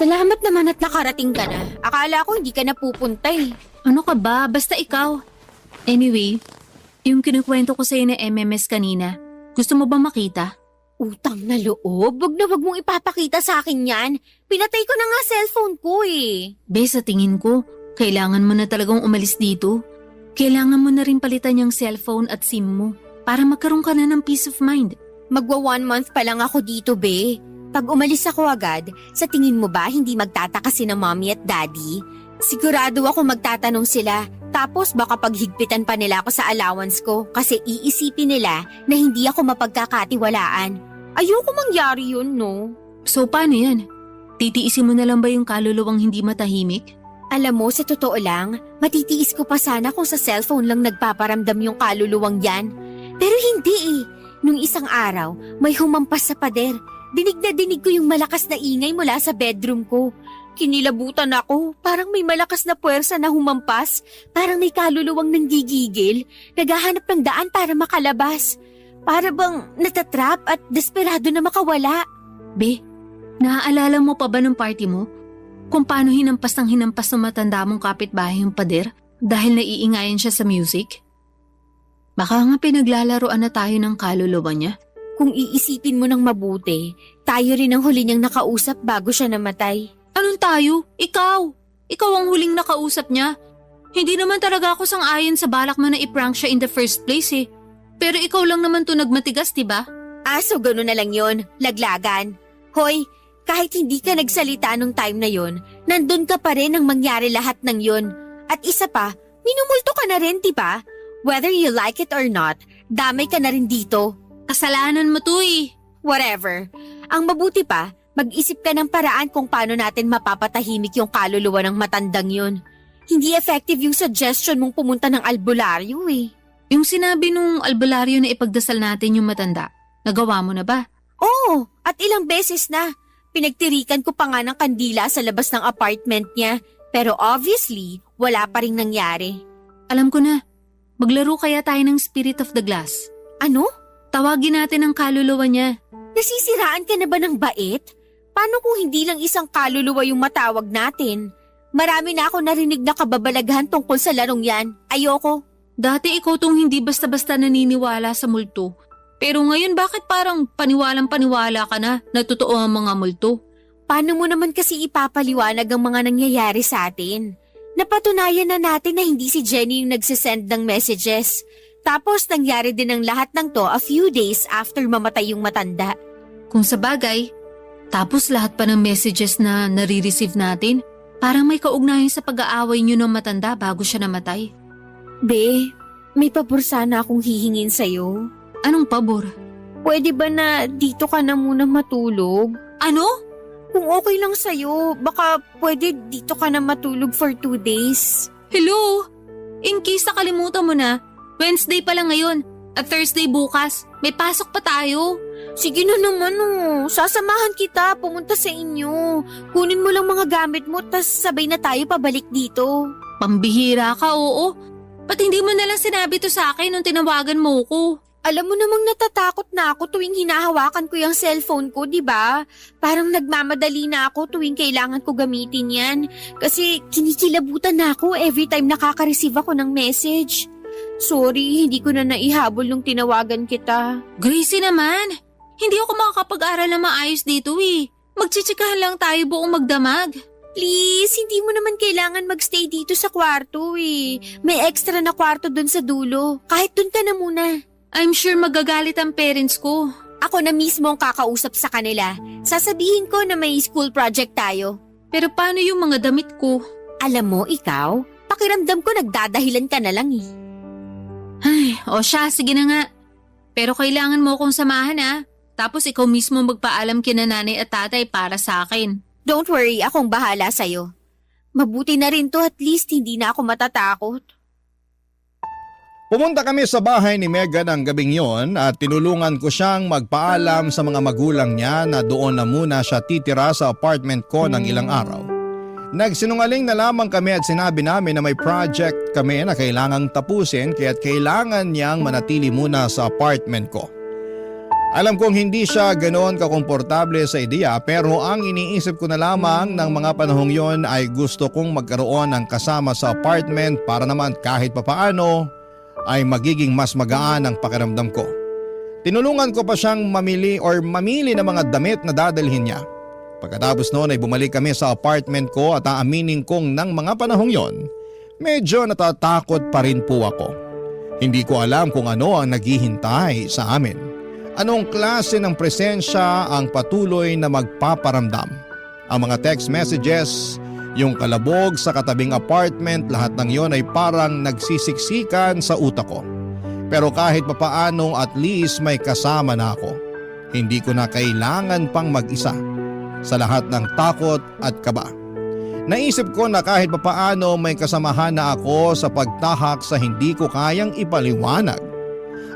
Salamat naman at nakarating ka na. Akala ko hindi ka na pupunta eh. Ano ka ba? Basta ikaw. Anyway, yung kinukwento ko sa'yo na MMS kanina, gusto mo ba makita? Utang na loob. Wag na wag mong ipapakita sa akin yan. Pinatay ko na nga cellphone ko eh. Be, sa tingin ko, kailangan mo na talagang umalis dito. Kailangan mo na rin palitan yung cellphone at SIM mo para magkaroon ka na ng peace of mind. Magwa 1 month pa lang ako dito, be. Pag umalis ako agad, sa tingin mo ba hindi magtataka si na mommy at daddy? Sigurado ako magtatanong sila. Tapos baka paghigpitan pa nila ako sa allowance ko kasi iisipin nila na hindi ako mapagkakatiwalaan. Ayoko mangyari yun, no? So paano yan? Titiisin mo na lang ba yung kaluluwang hindi matahimik? Alam mo, sa totoo lang, matitiis ko pa sana kung sa cellphone lang nagpaparamdam yung kaluluwang yan. Pero hindi eh. Nung isang araw, may humampas sa pader. Dinig na dinig ko yung malakas na ingay mula sa bedroom ko. Kinilabutan ako, parang may malakas na puwersa na humampas. Parang may kaluluwang nanggigigil, naghahanap ng daan para makalabas. Para bang natatrap at desperado na makawala. Be, naaalala mo pa ba ng party mo? Kung paano hinampas ng matanda mong kapitbahay yung pader dahil naiingayan siya sa music? Baka nga pinaglalaroan na tayo ng kaluluwa niya. Kung iisipin mo ng mabuti, tayo rin ang huli niyang nakausap bago siya namatay. Anong tayo? Ikaw! Ikaw ang huling nakausap niya. Hindi naman talaga ako sang-ayon sa balak mo na i-prank siya in the first place eh. Pero ikaw lang naman to nagmatigas, diba? So gano'n na lang yon, laglagan. Hoy, kahit hindi ka nagsalita nung time na yon, nandun ka pa rin nang mangyari lahat ng yon. At isa pa, minumulto ka na rin, diba? Whether you like it or not, damay ka na rin dito. Kasalanan mo to eh. Whatever. Ang mabuti pa, mag-isip ka ng paraan kung paano natin mapapatahimik yung kaluluwa ng matandang yun. Hindi effective yung suggestion mong pumunta ng albularyo eh. Yung sinabi nung albularyo na ipagdasal natin yung matanda, nagawa mo na ba? Oo, at ilang beses na. Pinagtirikan ko pa nga ng kandila sa labas ng apartment niya. Pero obviously, wala pa rin nangyari. Alam ko na. Maglaro kaya tayo ng Spirit of the Glass. Ano? Tawagin natin ang kaluluwa niya. Nasisiraan ka na ba ng bait? Paano kung hindi lang isang kaluluwa yung matawag natin? Marami na ako narinig na kababalaghan tungkol sa larong yan. Ayoko. Dati ikaw tong hindi basta-basta naniniwala sa multo. Pero ngayon bakit parang paniwalang-paniwala ka na totoo ang mga multo? Paano mo naman kasi ipapaliwanag ang mga nangyayari sa atin? Napatunayan na natin na hindi si Jenny yung nagsisend ng messages. Tapos nangyari din ang lahat ng to a few days after mamatay yung matanda. Kung sa bagay, tapos lahat pa ng messages na nare-receive natin, parang may kaugnayan sa pag-aaway niyo ng matanda bago siya namatay. Be, may pabor sana akong hihingin sa'yo. Anong pabor? Pwede ba na dito ka na muna matulog? Ano? Kung okay lang sa'yo, baka pwede dito ka na matulog for 2 days. Hello? In case nakalimutan mo na, Wednesday pa lang ngayon at Thursday bukas. May pasok pa tayo. Sige na naman sasamahan kita pumunta sa inyo. Kunin mo lang mga gamit mo tas sabay na tayo pabalik dito. Pambihira ka, oo. Ba't hindi mo nalang sinabi to sa akin nung tinawagan mo ko? Alam mo namang natatakot na ako tuwing hinahawakan ko yung cellphone ko, di ba? Parang nagmamadali na ako tuwing kailangan ko gamitin yan. Kasi kinikilabutan na ako every time nakaka-receive ako ng message. Sorry, hindi ko na naihabol nung tinawagan kita. Gracie naman, hindi ako makakapag-aral na maayos dito eh. Magchichikahan lang tayo buong magdamag. Please, hindi mo naman kailangan magstay dito sa kwarto eh. May extra na kwarto dun sa dulo. Kahit dun ka na muna. I'm sure magagalit ang parents ko. Ako na mismo ang kakausap sa kanila. Sasabihin ko na may school project tayo. Pero paano yung mga damit ko? Alam mo, ikaw, pakiramdam ko nagdadahilan ka na lang eh. Ay, o siya, sige na nga. Pero kailangan mo akong samahan ah. Tapos ikaw mismo magpaalam kina nanay at tatay para sa akin. Don't worry, akong bahala sa'yo. Mabuti na rin to, at least hindi na ako matatakot. Pumunta kami sa bahay ni Megan ang gabing yon at tinulungan ko siyang magpaalam sa mga magulang niya na doon na muna siya titira sa apartment ko ng ilang araw. Nagsinungaling na lamang kami at sinabi namin na may project kami na kailangang tapusin kaya't kailangan niyang manatili muna sa apartment ko. Alam kong hindi siya ganoon kakomportable sa ideya pero ang iniisip ko na lamang ng mga panahong yon ay gusto kong magkaroon ng kasama sa apartment para naman kahit papaano ay magiging mas magaan ang pakiramdam ko. Tinulungan ko pa siyang mamili ng mga damit na dadalhin niya. Pagkatapos noon ay bumalik kami sa apartment ko at aaminin kong ng mga panahong yon, medyo natatakot pa rin po ako. Hindi ko alam kung ano ang naghihintay sa amin. Anong klase ng presensya ang patuloy na magpaparamdam. Ang mga text messages, yung kalabog sa katabing apartment, lahat ng yon ay parang nagsisiksikan sa utak ko. Pero kahit papaano at least may kasama na ako. Hindi ko na kailangan pang mag-isa sa lahat ng takot at kaba. Naisip ko na kahit papaano may kasamahan na ako sa pagtahak sa hindi ko kayang ipaliwanag.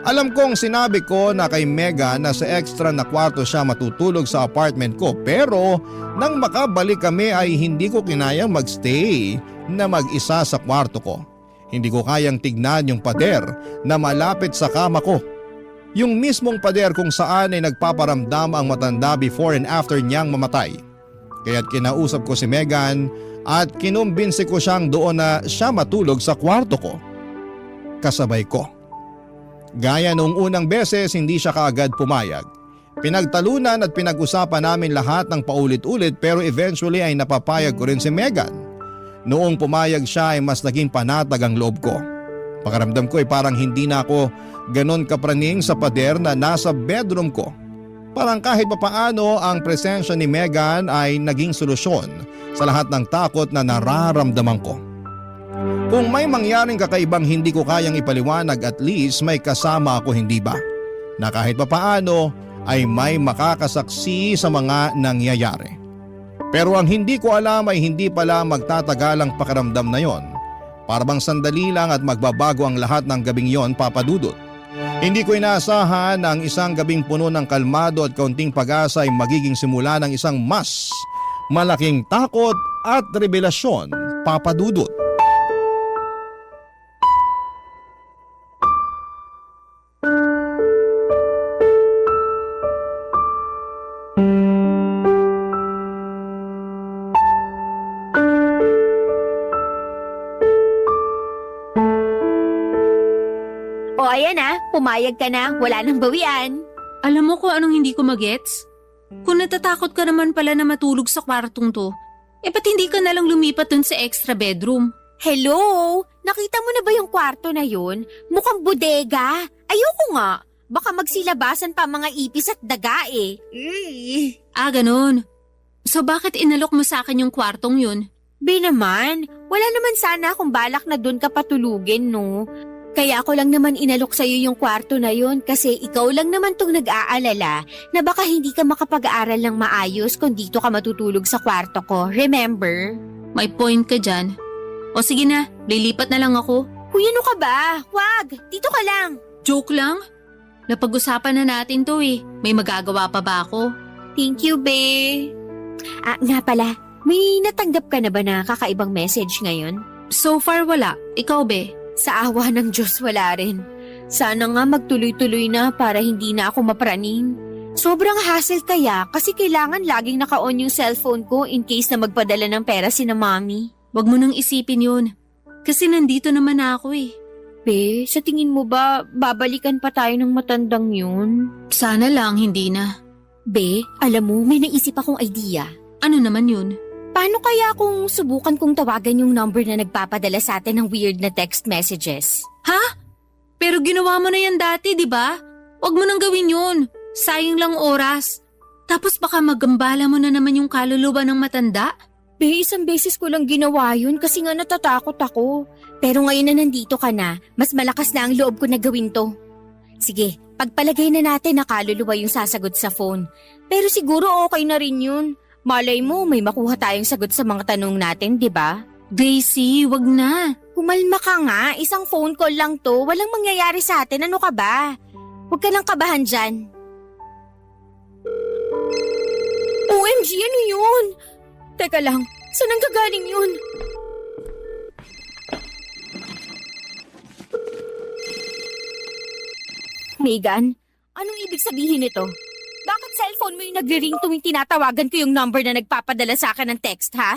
Alam kong sinabi ko na kay Megan na sa extra na kwarto siya matutulog sa apartment ko pero nang makabalik kami ay hindi ko kinayang magstay na mag-isa sa kwarto ko. Hindi ko kayang tignan yung pader na malapit sa kama ko. Yung mismong pader kung saan ay nagpaparamdam ang matanda before and after niyang mamatay. Kaya't kinausap ko si Megan at kinumbinsi ko siyang doon na siya matulog sa kwarto ko. Kasabay ko. Gaya noong unang beses hindi siya kaagad pumayag. Pinagtalunan at pinag-usapan namin lahat ng paulit-ulit pero eventually ay napapayag ko rin si Megan. Noong pumayag siya ay mas naging panatag ang loob ko. Pakiramdam ko ay parang hindi na ako ganon kapraning sa pader na nasa bedroom ko. Parang kahit papaano ang presensya ni Megan ay naging solusyon sa lahat ng takot na nararamdaman ko. Kung may mangyaring kakaibang hindi ko kayang ipaliwanag at least may kasama ako, hindi ba? Na kahit papaano ay may makakasaksi sa mga nangyayari. Pero ang hindi ko alam ay hindi pala magtatagal ang pakiramdam na yon. Para bang sandali lang at magbabago ang lahat ng gabing yon, Papa Dudut. Hindi ko inaasahan na ang isang gabing puno ng kalmado at kaunting pag-asa ay magiging simula ng isang mas malaking takot at revelasyon, Papa Dudut. O ayan na, pumayag ka na, wala nang bawian. Alam mo kung anong hindi ko magets? Kung natatakot ka naman pala na matulog sa kwartong to, ba't hindi ka nalang lumipat dun sa extra bedroom? Hello? Nakita mo na ba yung kwarto na yun? Mukhang bodega. Ayoko nga. Baka magsilabasan pa mga ipis at daga eh. Ah, ganun. So bakit inalok mo sa akin yung kwartong yun? Naman, wala naman sana akong balak na dun ka patulugin, no? Kaya ako lang naman inalok sa'yo yung kwarto na yun kasi ikaw lang naman tong nag-aalala na baka hindi ka makapag-aaral ng maayos kung dito ka matutulog sa kwarto ko. Remember? May point ka dyan. O sige na, lilipat na lang ako. Huy, ano ka ba? Wag! Dito ka lang! Joke lang? Napag-usapan na natin to eh. May magagawa pa ba ako? Thank you, be. Nga pala, may natanggap ka na ba na kakaibang message ngayon? So far wala. Ikaw be? Sa awa ng Diyos wala rin. Sana nga magtuloy-tuloy na para hindi na ako mapraning. Sobrang hassle kaya kasi kailangan laging naka-on yung cellphone ko in case na magpadala ng pera si na mami. Wag mo nang isipin yun. Kasi nandito naman ako eh. Be, sa tingin mo ba babalikan pa tayo ng matandang yun? Sana lang hindi na. Be, alam mo, may naisip akong idea. Ano naman yun? Paano kaya kung subukan kong tawagan yung number na nagpapadala sa atin ng weird na text messages? Ha? Pero ginawa mo na yan dati, di ba? Huwag mo nang gawin yun. Sayang lang oras. Tapos baka magambala mo na naman yung kaluluwa ng matanda. Be, isang beses ko lang ginawa yun kasi nga natatakot ako. Pero ngayon na nandito ka na, mas malakas na ang loob ko na gawin to. Sige, pagpalagay na natin na kaluluwa yung sasagot sa phone. Pero siguro okay na rin yun. Malay mo, may makuha tayong sagot sa mga tanong natin, di ba? Gracie, wag na. Kumalma ka nga, isang phone call lang to. Walang mangyayari sa atin, ano ka ba? Huwag ka nang kabahan dyan. OMG, ano yun? Teka lang, saan ang gagaling yun? Megan, anong ibig sabihin nito? Bakit cellphone mo yung nagre-ring tuwing tinatawagan ko yung number na nagpapadala sa akin ng text, ha?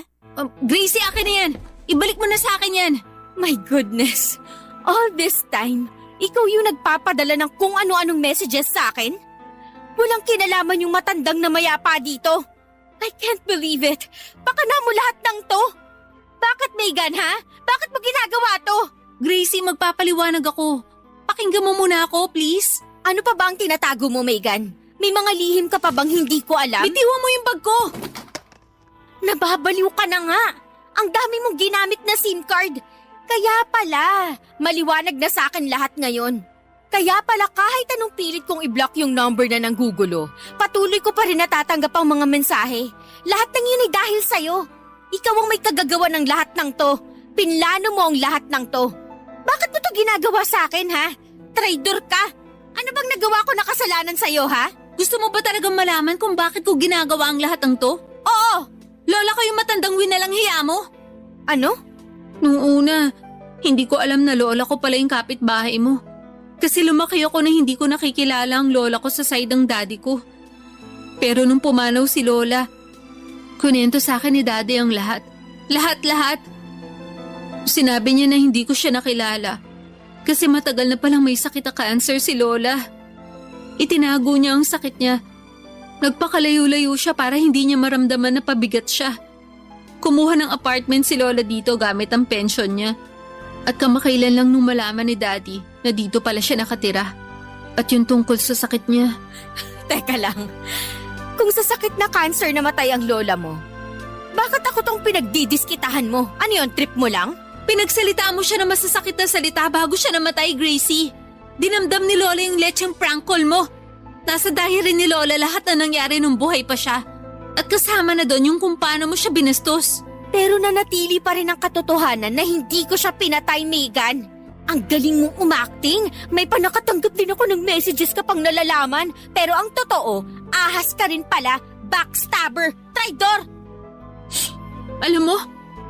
Gracie, akin na yan. Ibalik mo na sa akin yan. My goodness, all this time, ikaw yung nagpapadala ng kung ano-anong messages sa akin? Walang kinalaman yung matandang na mayapa dito. I can't believe it. Baka na mo lahat ng to. Bakit, Megan, ha? Bakit mo ginagawa to? Gracie, magpapaliwanag ako. Pakinggan mo muna ako, please. Ano pa ba ang tinatago mo, Megan? May mga lihim ka pa bang hindi ko alam? Bitiwan mo yung bag ko. Nababaliw ka na nga. Ang dami mong ginamit na SIM card. Kaya pala, maliwanag na sa akin lahat ngayon. Kaya pala kahit anong pilit kong i-block yung number na ng Google, patuloy ko pa rin natatanggap ang mga mensahe. Lahat ng yun ay dahil sa'yo. Ikaw ang may kagagawa ng lahat ng to. Pinlano mo ang lahat ng to. Bakit mo to ginagawa sa akin, ha? Traitor ka! Ano bang nagawa ko na kasalanan sa'yo, ha? Gusto mo ba talagang malaman kung bakit ko ginagawa ang lahat ng to? Oo! Lola ko yung matandang winalang hiya mo. Ano? Nung una, hindi ko alam na lola ko pala yung kapitbahay mo. Kasi lumaki ako na hindi ko nakikilala ang lola ko sa side ng daddy ko. Pero nung pumanaw si lola, kunento sa akin ni daddy ang lahat. Lahat-lahat. Sinabi niya na hindi ko siya nakilala. Kasi matagal na palang may sakit na cancer si lola. Itinago niya ang sakit niya. Nagpakalayo-layo siya para hindi niya maramdaman na pabigat siya. Kumuha ng apartment si lola dito gamit ang pension niya. At kamakailan lang nung malaman ni daddy na dito pala siya nakatira. At yung tungkol sa sakit niya. Teka lang. Kung sa sakit na cancer namatay ang lola mo, bakit ako tong pinagdidiskitahan mo? Ano yun, trip mo lang? Pinagsalita mo siya na masasakit na salita bago siya namatay, Gracie. Dinamdam ni lola yung lecheng prank call mo. Nasa diary ni lola lahat na nangyari nung buhay pa siya. At kasama na doon yung kung paano mo siya binastos. Pero nanatili pa rin ang katotohanan na hindi ko siya pinatay, Megan. Ang galing mong umacting. May panakatanggap din ako ng messages kapag nalalaman. Pero ang totoo, ahas ka rin pala, backstabber, traidor. Alam mo,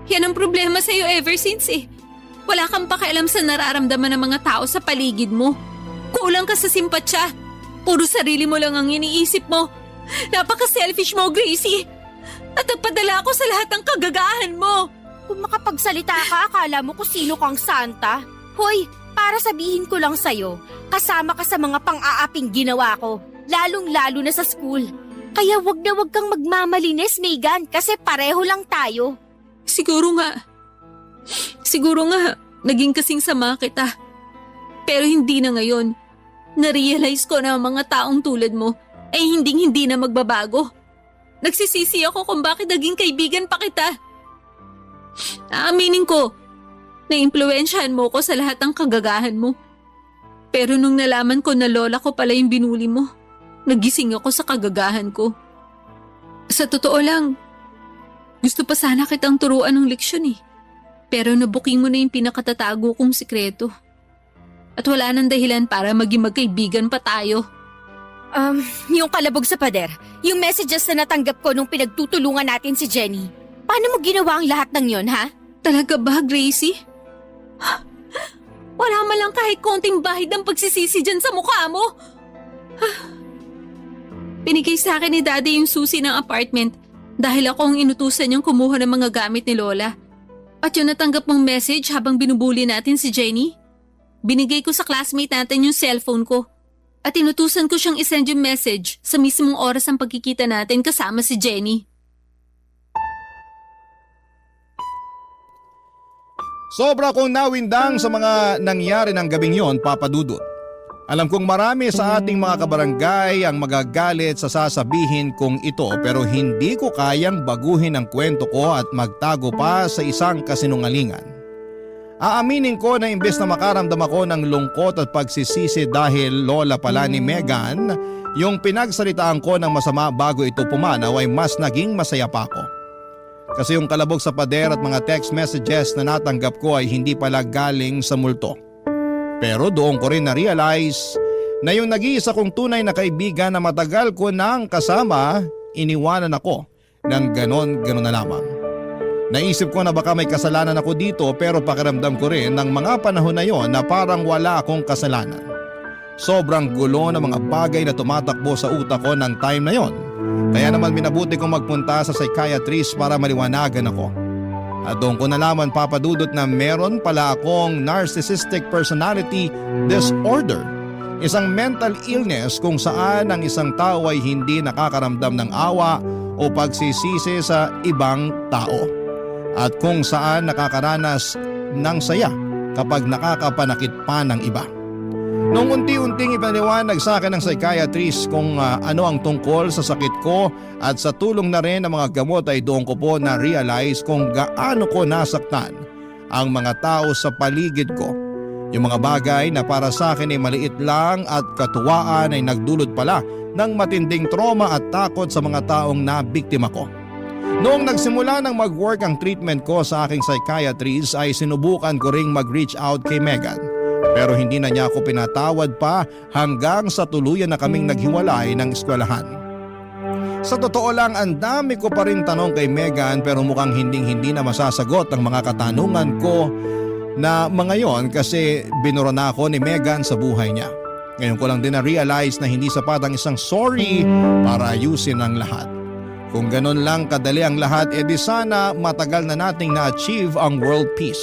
yan ang problema sa'yo ever since eh. Wala kang pakialam sa nararamdaman ng mga tao sa paligid mo. Kulang ka sa simpatsya. Puro sarili mo lang ang iniisip mo. Napaka-selfish mo, Gracie. At nagpadala ako sa lahat ng kagagahan mo. Kung makapagsalita ka, akala mo kung sino kang santa. Hoy, para sabihin ko lang sa'yo, kasama ka sa mga pang-aaping ginawa ko. Lalong-lalo na sa school. Kaya wag na wag kang magmamalinis, Megan, kasi pareho lang tayo. Siguro nga, naging kasing sama kita. Pero hindi na ngayon. Na-realize ko na ang mga taong tulad mo ay hindi na magbabago. Nagsisisi ako kung bakit naging kaibigan pa kita. Aaminin ko, na-impluwensyahan mo ko sa lahat ng kagagahan mo. Pero nung nalaman ko na lola ko pala yung binuli mo, nagising ako sa kagagahan ko. Sa totoo lang, gusto pa sana kitang turuan ng leksyon eh. Pero nabuking mo na yung pinakatatago kong sikreto. At wala nang dahilan para maging magkaibigan pa tayo. Yung kalabog sa pader, yung messages na natanggap ko nung pinagtutulungan natin si Jenny. Paano mo ginawa ang lahat ng yon, ha? Talaga ba, Gracie? Wala man lang kahit konting bahid ng pagsisisi dyan sa mukha mo. Binigay sa akin ni Daddy yung susi ng apartment dahil ako ang inutusan niyang kumuha ng mga gamit ni Lola. At yung natanggap mong message habang binubuli natin si Jenny, binigay ko sa classmate natin yung cellphone ko. At inutusan ko siyang isend yung message sa mismong oras ng pagkikita natin kasama si Jenny. Sobra kong nawindang sa mga nangyari ng gabing yon, Papa Dudut. Alam kong marami sa ating mga kabarangay ang magagalit sa sasabihin kong ito pero hindi ko kayang baguhin ang kwento ko at magtago pa sa isang kasinungalingan. Aaminin ko na imbes na makaramdam ako ng lungkot at pagsisisi dahil lola pala ni Megan, yung pinagsalitaan ko ng masama bago ito pumanaw ay mas naging masaya pa ako. Kasi yung kalabog sa pader at mga text messages na natanggap ko ay hindi pala galing sa multo. Pero doon ko rin na-realize na yung nag-iisa kong tunay na kaibigan na matagal ko nang kasama, iniwanan ako ng ganon na lamang. Naisip ko na baka may kasalanan ako dito pero pakiramdam ko rin ng mga panahon na yon na parang wala akong kasalanan. Sobrang gulo ng mga bagay na tumatakbo sa utak ko ng time na yon. Kaya naman minabuti kong magpunta sa psychiatrist para maliwanagan ako. At doon ko nalaman, Papa Dudut, na meron pala akong narcissistic personality disorder. Isang mental illness kung saan ang isang tao ay hindi nakakaramdam ng awa o pagsisisi sa ibang tao. At kung saan nakakaranas ng saya kapag nakakapanakit pa ng iba. Nung unti-unting ipaniwanag sa akin ng psychiatrist kung ano ang tungkol sa sakit ko at sa tulong na rin ng mga gamot ay doon ko po na-realize kung gaano ko nasaktan ang mga tao sa paligid ko. Yung mga bagay na para sa akin ay maliit lang at katuwaan ay nagdulot pala ng matinding trauma at takot sa mga taong nabiktima ko. Noong nagsimula ng mag-work ang treatment ko sa aking psychiatrist ay sinubukan ko ring mag-reach out kay Megan. Pero hindi na niya ako pinatawad pa hanggang sa tuluyan na kaming naghiwalay ng eskwelahan. Sa totoo lang, ang dami ko pa rin tanong kay Megan pero mukhang hindi na masasagot ang mga katanungan ko na mga yon kasi binura na ako ni Megan sa buhay niya. Ngayon ko lang din na-realize na hindi sapat ang isang sorry para ayusin ang lahat. Kung ganon lang kadali ang lahat, edi sana matagal na nating na-achieve ang world peace.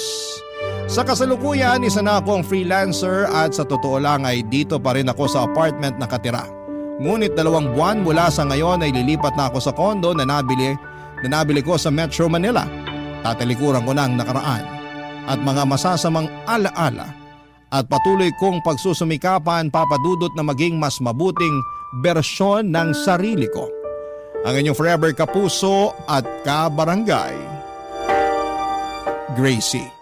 Sa kasalukuyan, isa na akong freelancer at sa totoo lang ay dito pa rin ako sa apartment nakatira. Ngunit 2 buwan mula sa ngayon ay lilipat na ako sa condo na nabili ko sa Metro Manila. Tatalikuran ko na ang nakaraan at mga masasamang alaala at patuloy kong pagsusumikapan, Papa Dudut, na maging mas mabuting bersyon ng sarili ko. Ang inyong forever kapuso at kabarangay, Gracie.